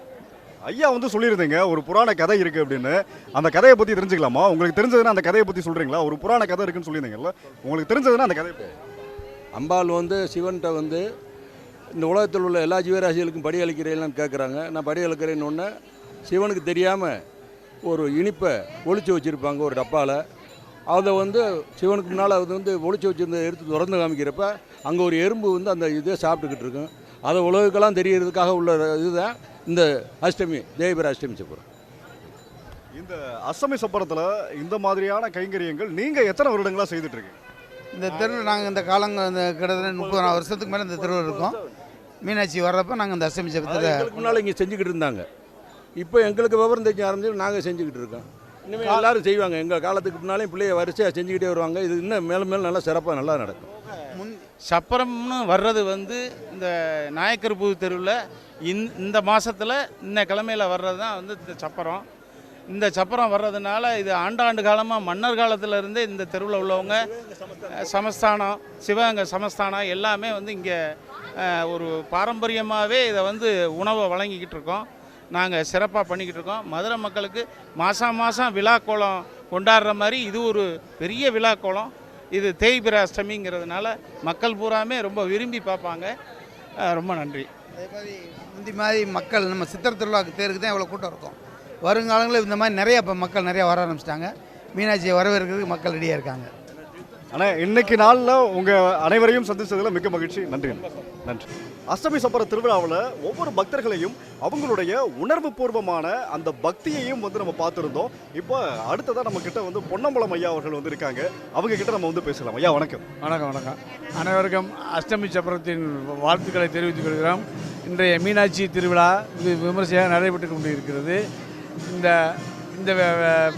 ஐயா வந்து சொல்லியிருந்தீங்க ஒரு புராண கதை இருக்குது அப்படின்னு. அந்த கதையை பற்றி தெரிஞ்சுக்கலாமா? உங்களுக்கு தெரிஞ்சதுன்னா அந்த கதையை பற்றி சொல்கிறீங்களா? ஒரு புராண கதை இருக்குன்னு சொல்லியிருந்தீங்கல்ல, உங்களுக்கு தெரிஞ்சதுன்னா அந்த கதை. அம்பாள் வந்து சிவன்கிட்ட வந்து இந்த உலகத்தில் உள்ள எல்லா ஜீவராசிகளுக்கும் படி அளிக்கிறேன்னு கேட்குறாங்க. நான் படி அளிக்கிறேன்னு ஒன்று சிவனுக்கு தெரியாமல் ஒரு இனிப்பை ஒளிச்சு வச்சுருப்பாங்க ஒரு டப்பாவில். அதை வந்து சிவனுக்கு முன்னால் அது வந்து ஒளிச்சு வச்சுருந்த எடுத்து திறந்து காமிக்கிறப்ப அங்கே ஒரு எறும்பு வந்து அந்த இதை சாப்பிட்டுக்கிட்டு இருக்கும். அதை உலகுக்கெல்லாம் தெரியறதுக்காக உள்ள இதுதான் இந்த அஷ்டமி, தேய்பிறை அஷ்டமி சப்பரம். இந்த அஷ்டமி சப்பரத்தில் இந்த மாதிரியான கைங்கரியங்கள் நீங்கள் எத்தனை வருடங்களாக செய்துட்டு இருக்கீங்க? இந்த தெருவில் நாங்கள் இந்த கிட்டத்தட்ட 30 வருஷத்துக்கு மேலே இந்த தெருவில் இருக்கோம். மீனாட்சி வர்றப்போ நாங்கள் இந்த அஷ்டமி சப்பரத்தில் முன்னால் இங்கே செஞ்சுக்கிட்டு இருந்தாங்க. இப்போ எங்களுக்கு விவரம் தெரிஞ்ச ஆரம்பிச்சு நாங்கள் செஞ்சுக்கிட்டு இருக்கோம். இனிமேல் எல்லாரும் செய்வாங்க. எங்கள் காலத்துக்கு முன்னாலே பிள்ளைய வரிசையாக செஞ்சுக்கிட்டே வருவாங்க. இது இன்னும் மேலும் மேலும் நல்லா சிறப்பாக நல்லா நடக்கும். சப்பரம்னு வர்றது வந்து இந்த நாயக்கர் புது தெருவில் இந்த மாதத்தில் இந்த கிழமையில் வர்றது தான் வந்து இந்த சப்பரம். இந்த சப்பரம் வர்றதுனால இது ஆண்டாண்டு காலமாக மன்னர் காலத்திலேருந்தே இந்த தெருவில் உள்ளவங்க சமஸ்தானம், சிவகங்கை சமஸ்தானம் எல்லாமே வந்து இங்கே ஒரு பாரம்பரியமாகவே இதை வந்து உணவை வழங்கிக்கிட்டு இருக்கோம். நாங்கள் சிறப்பாக பண்ணிக்கிட்டு இருக்கோம். மதுரை மக்களுக்கு மாதம் விழாக்கோலம் கொண்டாடுற மாதிரி இது ஒரு பெரிய விழாக்கோலம். இது தேய்பிறை அஷ்டமிங்கிறதுனால மக்கள் பூராமே ரொம்ப விரும்பி பார்ப்பாங்க. ரொம்ப நன்றி. அதே மாதிரி முந்தி மாதிரி மக்கள் நம்ம சித்திரை திருவிழாவுக்கு தேருக்கு தான் இவ்வளோ கூட்டம் இருக்கும். வருங்காலங்களில் இந்த மாதிரி நிறைய இப்போ மக்கள் நிறையா வர ஆரம்பிச்சிட்டாங்க. மீனாட்சியை வரவேற்கிறதுக்கு மக்கள் ரெடியாக இருக்காங்க. ஆனால் இன்னைக்கு நாளில் உங்கள் அனைவரையும் சந்தித்ததில் மிக்க மகிழ்ச்சி. நன்றி. நன்றி. அஷ்டமி சப்பர திருவிழாவில் ஒவ்வொரு பக்தர்களையும் அவங்களுடைய உணர்வு பூர்வமான அந்த பக்தியையும் வந்து நம்ம பார்த்துருந்தோம். இப்போ அடுத்ததாக நம்ம கிட்ட வந்து பொன்னம்பலம் ஐயா அவர்கள் வந்து இருக்காங்க. அவங்க கிட்ட நம்ம வந்து பேசலாம். ஐயா வணக்கம். வணக்கம். வணக்கம். அனைவருக்கும் அஷ்டமி சப்பரத்தின் வாழ்த்துக்களை தெரிவித்துக் கொள்கிறோம். இன்றைய மீனாட்சி திருவிழா விமர்சையாக நடைபெற்று கொண்டு இருக்கிறது. இந்த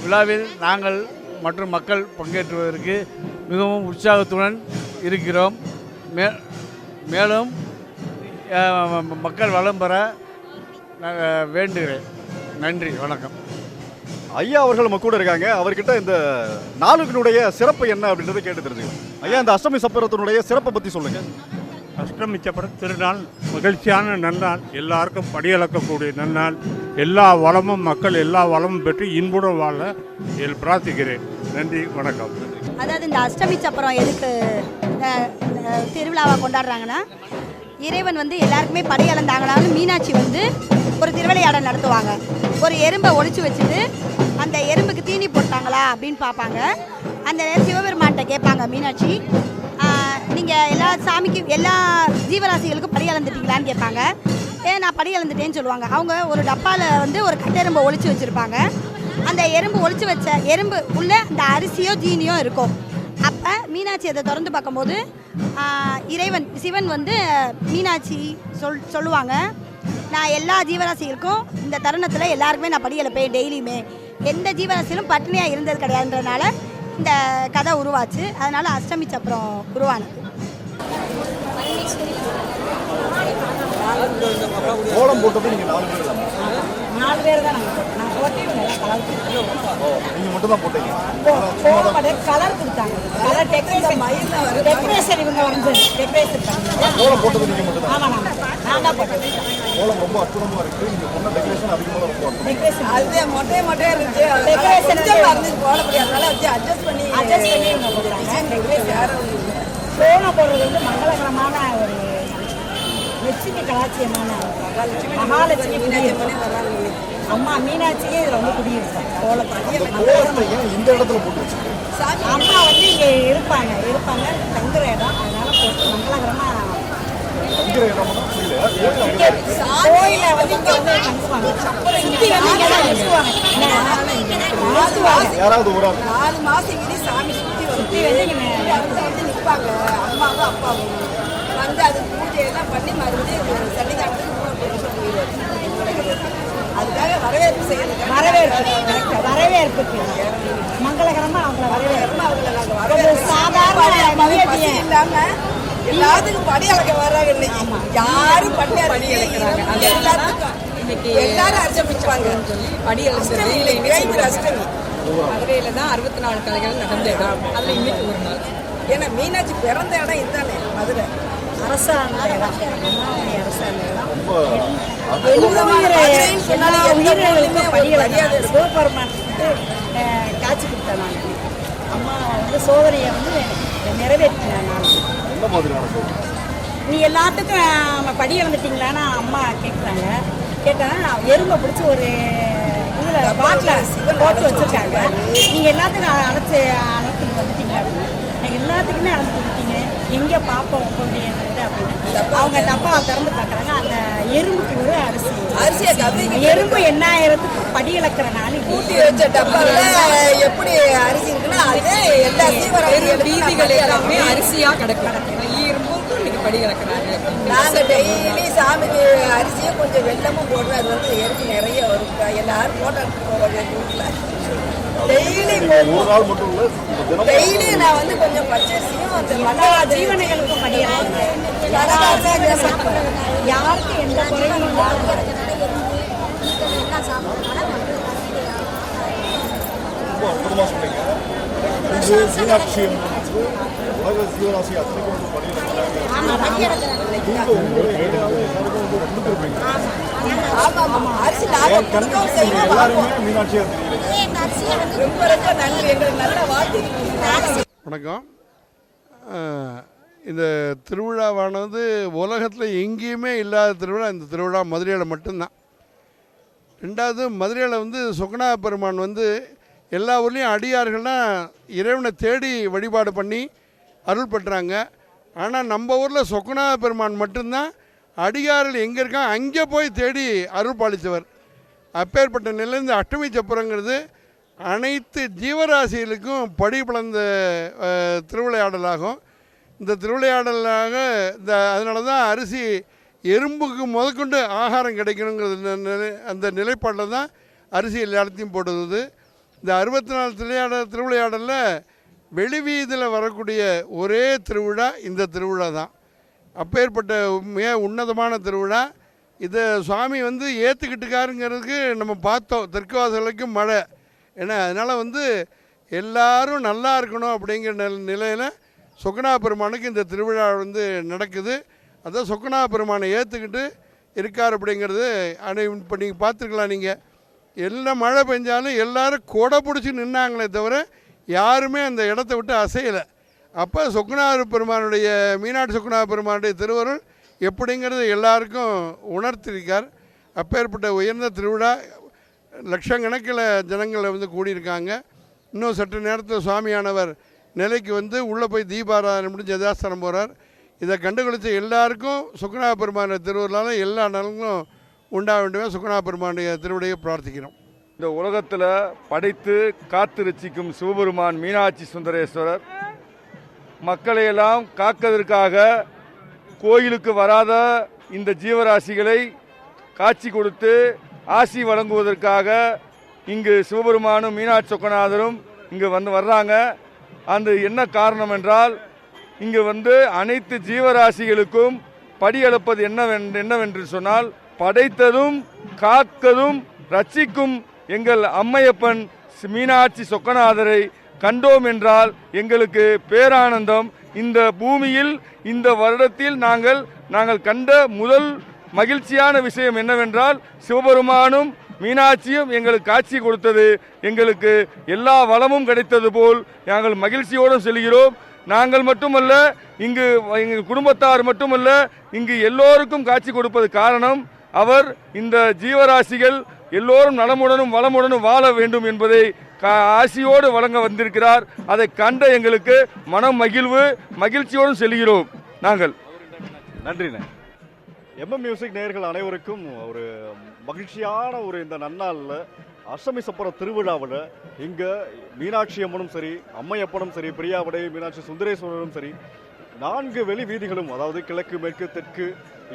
விழாவில் நாங்கள் மற்றும் மக்கள் பங்கேற்றுவதற்கு மிகவும் உற்சாகத்துடன் இருக்கிறோம். மேலும் மக்கள் வளம் பெற வேண்டுகிறேன். நன்றி. வணக்கம். ஐயா அவர்கள் நம்ம கூட இருக்காங்க. அவர்கிட்ட இந்த நாளுடைய சிறப்பு என்ன அப்படின்றத கேட்டு தெரிஞ்சுக்கலாம். ஐயா, இந்த அஷ்டமி சப்பரத்தினுடைய சிறப்பை பற்றி சொல்லுங்க. அஷ்டமி சப்பர திருநாள் மகிழ்ச்சியான நன்னாள், எல்லாருக்கும் படியளக்கக்கூடிய நன்னாள். எல்லா வளமும் மக்கள் எல்லா வளமும் பெற்று இன்புடன் வாழ பிரார்த்திக்கிறேன். நன்றி. வணக்கம். அதாவது இந்த அஷ்டமி சப்பரம் எதுக்கு திருவிழாவை கொண்டாடுறாங்கன்னா, இறைவன் வந்து எல்லாருக்குமே படை அளந்தாங்கனாலும் மீனாட்சி வந்து ஒரு திருவிளையாடல் நடத்துவாங்க. ஒரு எறும்பை ஒழிச்சு வச்சுட்டு அந்த எறும்புக்கு தீனி போட்டாங்களா அப்படின்னு பார்ப்பாங்க. அந்த நேரம் சிவபெருமான்கிட்ட கேட்பாங்க மீனாட்சி, நீங்கள் எல்லா சாமிக்கு எல்லா ஜீவராசிகளுக்கும் படி அளந்துட்டீங்களான்னு கேட்பாங்க. நான் படி அளந்துட்டேன்னு சொல்லுவாங்க. அவங்க ஒரு டப்பாவில் வந்து ஒரு கட்டெரும்பை ஒழிச்சு வச்சுருப்பாங்க. அந்த எறும்பு ஒழிச்சு வச்ச எறும்பு உள்ள அந்த அரிசியோ தீனியோ இருக்கும். அப்போ மீனாட்சி அதை திறந்து பார்க்கும்போது இறைவன் சிவன் வந்து மீனாட்சி சொல்லுவாங்க, நான் எல்லா ஜீவராசிகளுக்கும் இந்த தருணத்தில் எல்லாருக்குமே நான் படி அளப்பேன். டெய்லியுமே எந்த ஜீவராசியிலும் பட்டினியாக இருந்தது கிடையாதுன்றதுனால இந்த கதை உருவாச்சு. அதனால் அஷ்டமி சப்பரம் உருவானது. கோலம் போட்டது நீங்கள் 4 பேர் தான். நான் போட்டேன். நீங்கள் மட்டும் தான் போட்டீங்க. கலர் கொடுத்தாங்க. கலர் டெக்கரேஷன் இவங்க வரைஞ்சது. டெக்கரேஷன் கோலம் போட்டது நீங்கள் மட்டும் தான். ஆமாம், நான் தான் போட்டேன். கோலம் ரொம்ப அற்புதமாக இருக்குது. நீங்கள் சொன்ன டெக்கரேஷன் அதிகமாக ரொம்ப டெக்கரேஷன் அது மொட்டையாக இருந்துச்சு. டெக்கரேஷன் போட முடியாதனால வச்சு அட்ஜஸ்ட் பண்ணி இவங்க போட்டாங்க. டெக்கரேஷன் கோலம் போடுறது வந்து மங்களகரமான ஒரு லட்சுமி கலாச்சியமான மகாலட்சுமி அம்மா மீனாட்சியே இதில் வந்து குடியிருக்காங்க. கோலத்தை இந்த இடத்துல போட்டு அம்மா வந்து இங்கே இருப்பாங்க தங்குற இடம். அதனால போட்டு மங்களகரமாக கோயில வந்து இங்கே வந்து தங்குவாங்க. யாராவது ஒரு 4 மாதம் இனி சாமி சுற்றி வந்து நிற்பாங்க. அம்மாவும் அப்பாவும் வந்து அதுக்கு பூஜையெல்லாம் பண்ணி மறுபடியும் சன்னிதானத்துக்கு அதுக்காக வரவேற்பு செய்யறது. வரவேற்புக்கு மங்களகரமாக அவங்கள வரவேற்பு சாதாரண இல்லாம எல்லாத்துக்கும் படி அளக்க வர்றாங்க. இன்னைக்கு யாரும் படி அளக்கிறாங்க. எல்லாரும் அர்ச்சமிச்சுவாங்க. படி அளக்கிறது அஷ்டமி மதுரையில் தான் 64 கலைகள் நடந்த இடம். அதில் இன்னைக்கு ஒரு நாள். ஏன்னா மீனாட்சி பிறந்த இடம் இதுதானே மதுரை. அரசாங்க இடம், அரசாங்க இடம். சிவபெருமான் காட்சி கொடுத்தேன் நான். அம்மா வந்து சோதனையை வந்து நிறைவேற்றினேன் நான். நீ எல்லாத்துக்கும் படி இழந்துட்டீங்களான்னு அம்மா கேட்டாங்க. எறும்பை பிடிச்சி ஒரு இதில் பாட்டில் போட்டு வச்சுருக்காங்க. நீங்கள் எல்லாத்துக்கும் அழைச்சிட்டு வந்துட்டீங்க அப்படின்னு. எல்லாத்துக்குமே அழைச்சிட்டு வந்துட்டீங்க. எங்கே பார்ப்போம் உங்களுடைய இது அப்படின்னு அவங்க டப்பாவை திறந்து பார்க்குறாங்க. அந்த எறும்புக்கு ஒரு அரிசி எறும்பு என்ன ஆயிரத்துக்கு படி இழக்கிற நாள் கூட்டி வச்ச டப்பாவில் எப்படி அரிசி இருக்குன்னா அதே எல்லா வீதிகள் எல்லாமே அரிசியாக கிடக்கும். எறும்புக்கும் இன்னைக்கு படி இழக்கிறாங்க. நாங்கள் டெய்லி சாமிக்கு அரிசியும் கொஞ்சம் வெள்ளமும் போடுறோம். அது வந்து எறும்பு நிறைய வரும். எல்லாரும் போட்டு போவாங்க வீட்டில். டெய்லி நான் வந்து கொஞ்சம் பச்சரிசியும் எல்லா ஜீவனைகளுக்கும் படியாங்க. யாருக்கு எந்த குறையும் வணக்கம். இந்த திருவிழாவானது உலகத்தில் எங்கேயுமே இல்லாத திருவிழா இந்த திருவிழா மதுரையில் மட்டும்தான். ரெண்டாவது மதுரையில் வந்து சொக்கனா பெருமான் வந்து எல்லா ஊர்லேயும் அடியார்கள்லாம் இறைவனை தேடி வழிபாடு பண்ணி அருள் பெற்றாங்க. ஆனால் நம்ம ஊரில் சொக்கனா பெருமான் மட்டும்தான் அடியார்கள் எங்கே இருக்கான் அங்கே போய் தேடி அருள் பாலித்தவர். அப்பேற்பட்ட நிலை இந்த அஷ்டமி சப்பரங்கிறது அனைத்து ஜீவராசிகளுக்கும் படி பிளந்த திருவிளையாடலாகும். இந்த திருவிளையாடலாக அதனால தான் அரிசி எறும்புக்கு முதற்கொண்டு ஆகாரம் கிடைக்கணுங்கிறது அந்த நிலைப்பாட்டில் தான் அரிசி எல்லாத்தையும் போடுவது. இந்த 64 திருவிளையாடலில் வெளிவீதியில் வரக்கூடிய ஒரே திருவிழா இந்த திருவிழா தான். அப்பேற்பட்ட மிக உன்னதமான திருவிழா. இதை சுவாமி வந்து ஏற்றுக்கிட்டுக்காருங்கிறதுக்கு நம்ம பார்த்தோம். தெற்கு வாசலுக்கும் மழை, ஏன்னா அதனால் வந்து எல்லாரும் நல்லா இருக்கணும் அப்படிங்கிற நிலையில் சொக்கனா பெருமானுக்கு இந்த திருவிழா வந்து நடக்குது. அதான் சொக்கனா பெருமானை ஏற்றுக்கிட்டு இருக்கார் அப்படிங்கிறது. இப்போ நீங்கள் பார்த்துருக்கலாம், நீங்கள் எல்லாம் மழை பெஞ்சாலும் எல்லோரும் கொடை பிடிச்சி நின்னாங்களே தவிர யாருமே அந்த இடத்த விட்டு அசையலை. அப்போ சொக்கநாத பெருமானுடைய மீனாட்சி சொக்கநாத பெருமானுடைய திருவருள் எப்படிங்கிறது எல்லாருக்கும் உணர்த்திருக்கார். அப்பேற்பட்ட உயர்ந்த திருவிழா லட்சக்கணக்கில் ஜனங்களை வந்து கூடியிருக்காங்க. இன்னும் சற்று நேரத்தில் சுவாமியானவர் நிலைக்கு வந்து உள்ளே போய் தீபாராதனை முடிஞ்சு யதாஸ்தானம் போகிறார். இதை கண்டுகளித்த எல்லாருக்கும் சொக்கநாத பெருமானுடைய திருவருளால் எல்லா நலங்களும் உண்டாக வேண்டுமே சொக்கநாத பெருமானுடைய திருவிடையை பிரார்த்திக்கிறோம். இந்த உலகத்தில் படைத்து காத்து ரட்சிக்கும் சிவபெருமான் மீனாட்சி சுந்தரேஸ்வரர் மக்களையெல்லாம் காப்பதற்காக கோயிலுக்கு வராத இந்த ஜீவராசிகளை காட்சி கொடுத்து ஆசி வழங்குவதற்காக இங்கு சிவபெருமானும் மீனாட்சி சொக்கநாதரும் இங்கு வர்றாங்க. அந்த என்ன காரணம் என்றால், இங்கு அனைத்து ஜீவராசிகளுக்கும் படியளப்பது என்னவென்று சொன்னால், படைத்ததும் காக்கதும் ரட்சிக்கும் எங்கள் அம்மையப்பன் மீனாட்சி சொக்கநாதரை கண்டோம் என்றால் எங்களுக்கு பேரானந்தம். இந்த பூமியில் இந்த வருடத்தில் நாங்கள் கண்ட முதல் மகிழ்ச்சியான விஷயம் என்னவென்றால், சிவபெருமானும் மீனாட்சியும் எங்களுக்கு காட்சி கொடுத்தது. எங்களுக்கு எல்லா வளமும் கிடைத்தது போல் நாங்கள் மகிழ்ச்சியோடு செல்கிறோம். நாங்கள் மட்டுமல்ல, இங்கு எங்கள் குடும்பத்தார் மட்டுமல்ல, இங்கு எல்லோருக்கும் காட்சி கொடுப்பது காரணம் அவர் இந்த ஜீவராசிகள் எல்லோரும் நலமுடனும் வளமுடனும் வாழ வேண்டும் என்பதை ஆசியோடு வழங்க வந்திருக்கிறார். அதை கண்ட எங்களுக்கு மனம் மகிழ்ச்சியோடு செல்கிறோம் நாங்கள். நன்றிண்ணே. எம்எம் மியூசிக் நேயர்கள் அனைவருக்கும் ஒரு மகிழ்ச்சியான ஒரு இந்த நன்னாளில் அஷ்டமி சப்பர திருவிழாவில் இங்கே மீனாட்சி அம்மனும் சரி, அம்மையப்பனும் சரி, பிரியாவிடை மீனாட்சி சுந்தரேஸ்வரரும் சரி, 4 வெளி வீதிகளும், அதாவது கிழக்கு மேற்கு தெற்கு,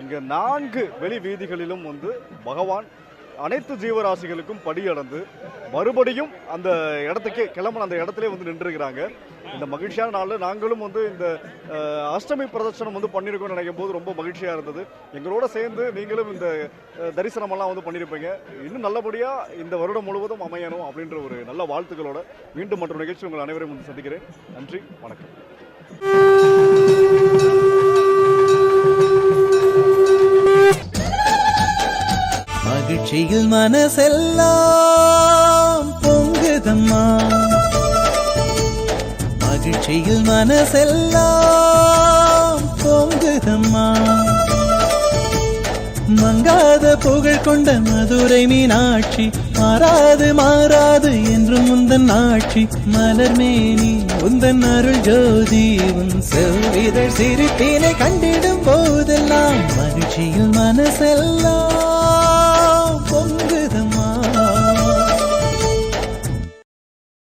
இங்கே 4 வெளி வீதிகளிலும் பகவான் அனைத்து ஜீவராசிகளுக்கும் படியடந்து மறுபடியும் அந்த இடத்துக்கே கிளம்புன அந்த இடத்துல நின்றுருக்கிறாங்க. இந்த மகிழ்ச்சியான நாளில் நாங்களும் இந்த அஷ்டமி பிரதர்ஷனம் பண்ணியிருக்கோம்னு நினைக்கும் போது ரொம்ப மகிழ்ச்சியாக இருந்தது. எங்களோட சேர்ந்து நீங்களும் இந்த தரிசனமெல்லாம் பண்ணியிருப்பீங்க. இன்னும் நல்லபடியாக இந்த வருடம் முழுவதும் அமையணும் அப்படின்ற ஒரு நல்ல வாழ்த்துக்களோட மீண்டும் மற்றொரு நிகழ்ச்சி உங்கள் அனைவரும் சந்திக்கிறேன். நன்றி, வணக்கம். மகிழ்ச்சியில் மனசெல்லாம் பொங்குதம்மா, மகிழ்ச்சியில் மனசெல்லாம் பொங்குதம்மா. மங்காத புகழ் கொண்ட மதுரை மீனாட்சி, மாறாது என்றும் உந்தன் ஆட்சி. மலர்மேனி உந்தன் அருள் ஜோதி, உன் செவ்விதழ் சிரிப்பினை கண்டிடும் போதெல்லாம் மகிழ்ச்சியில் மனசெல்லாம்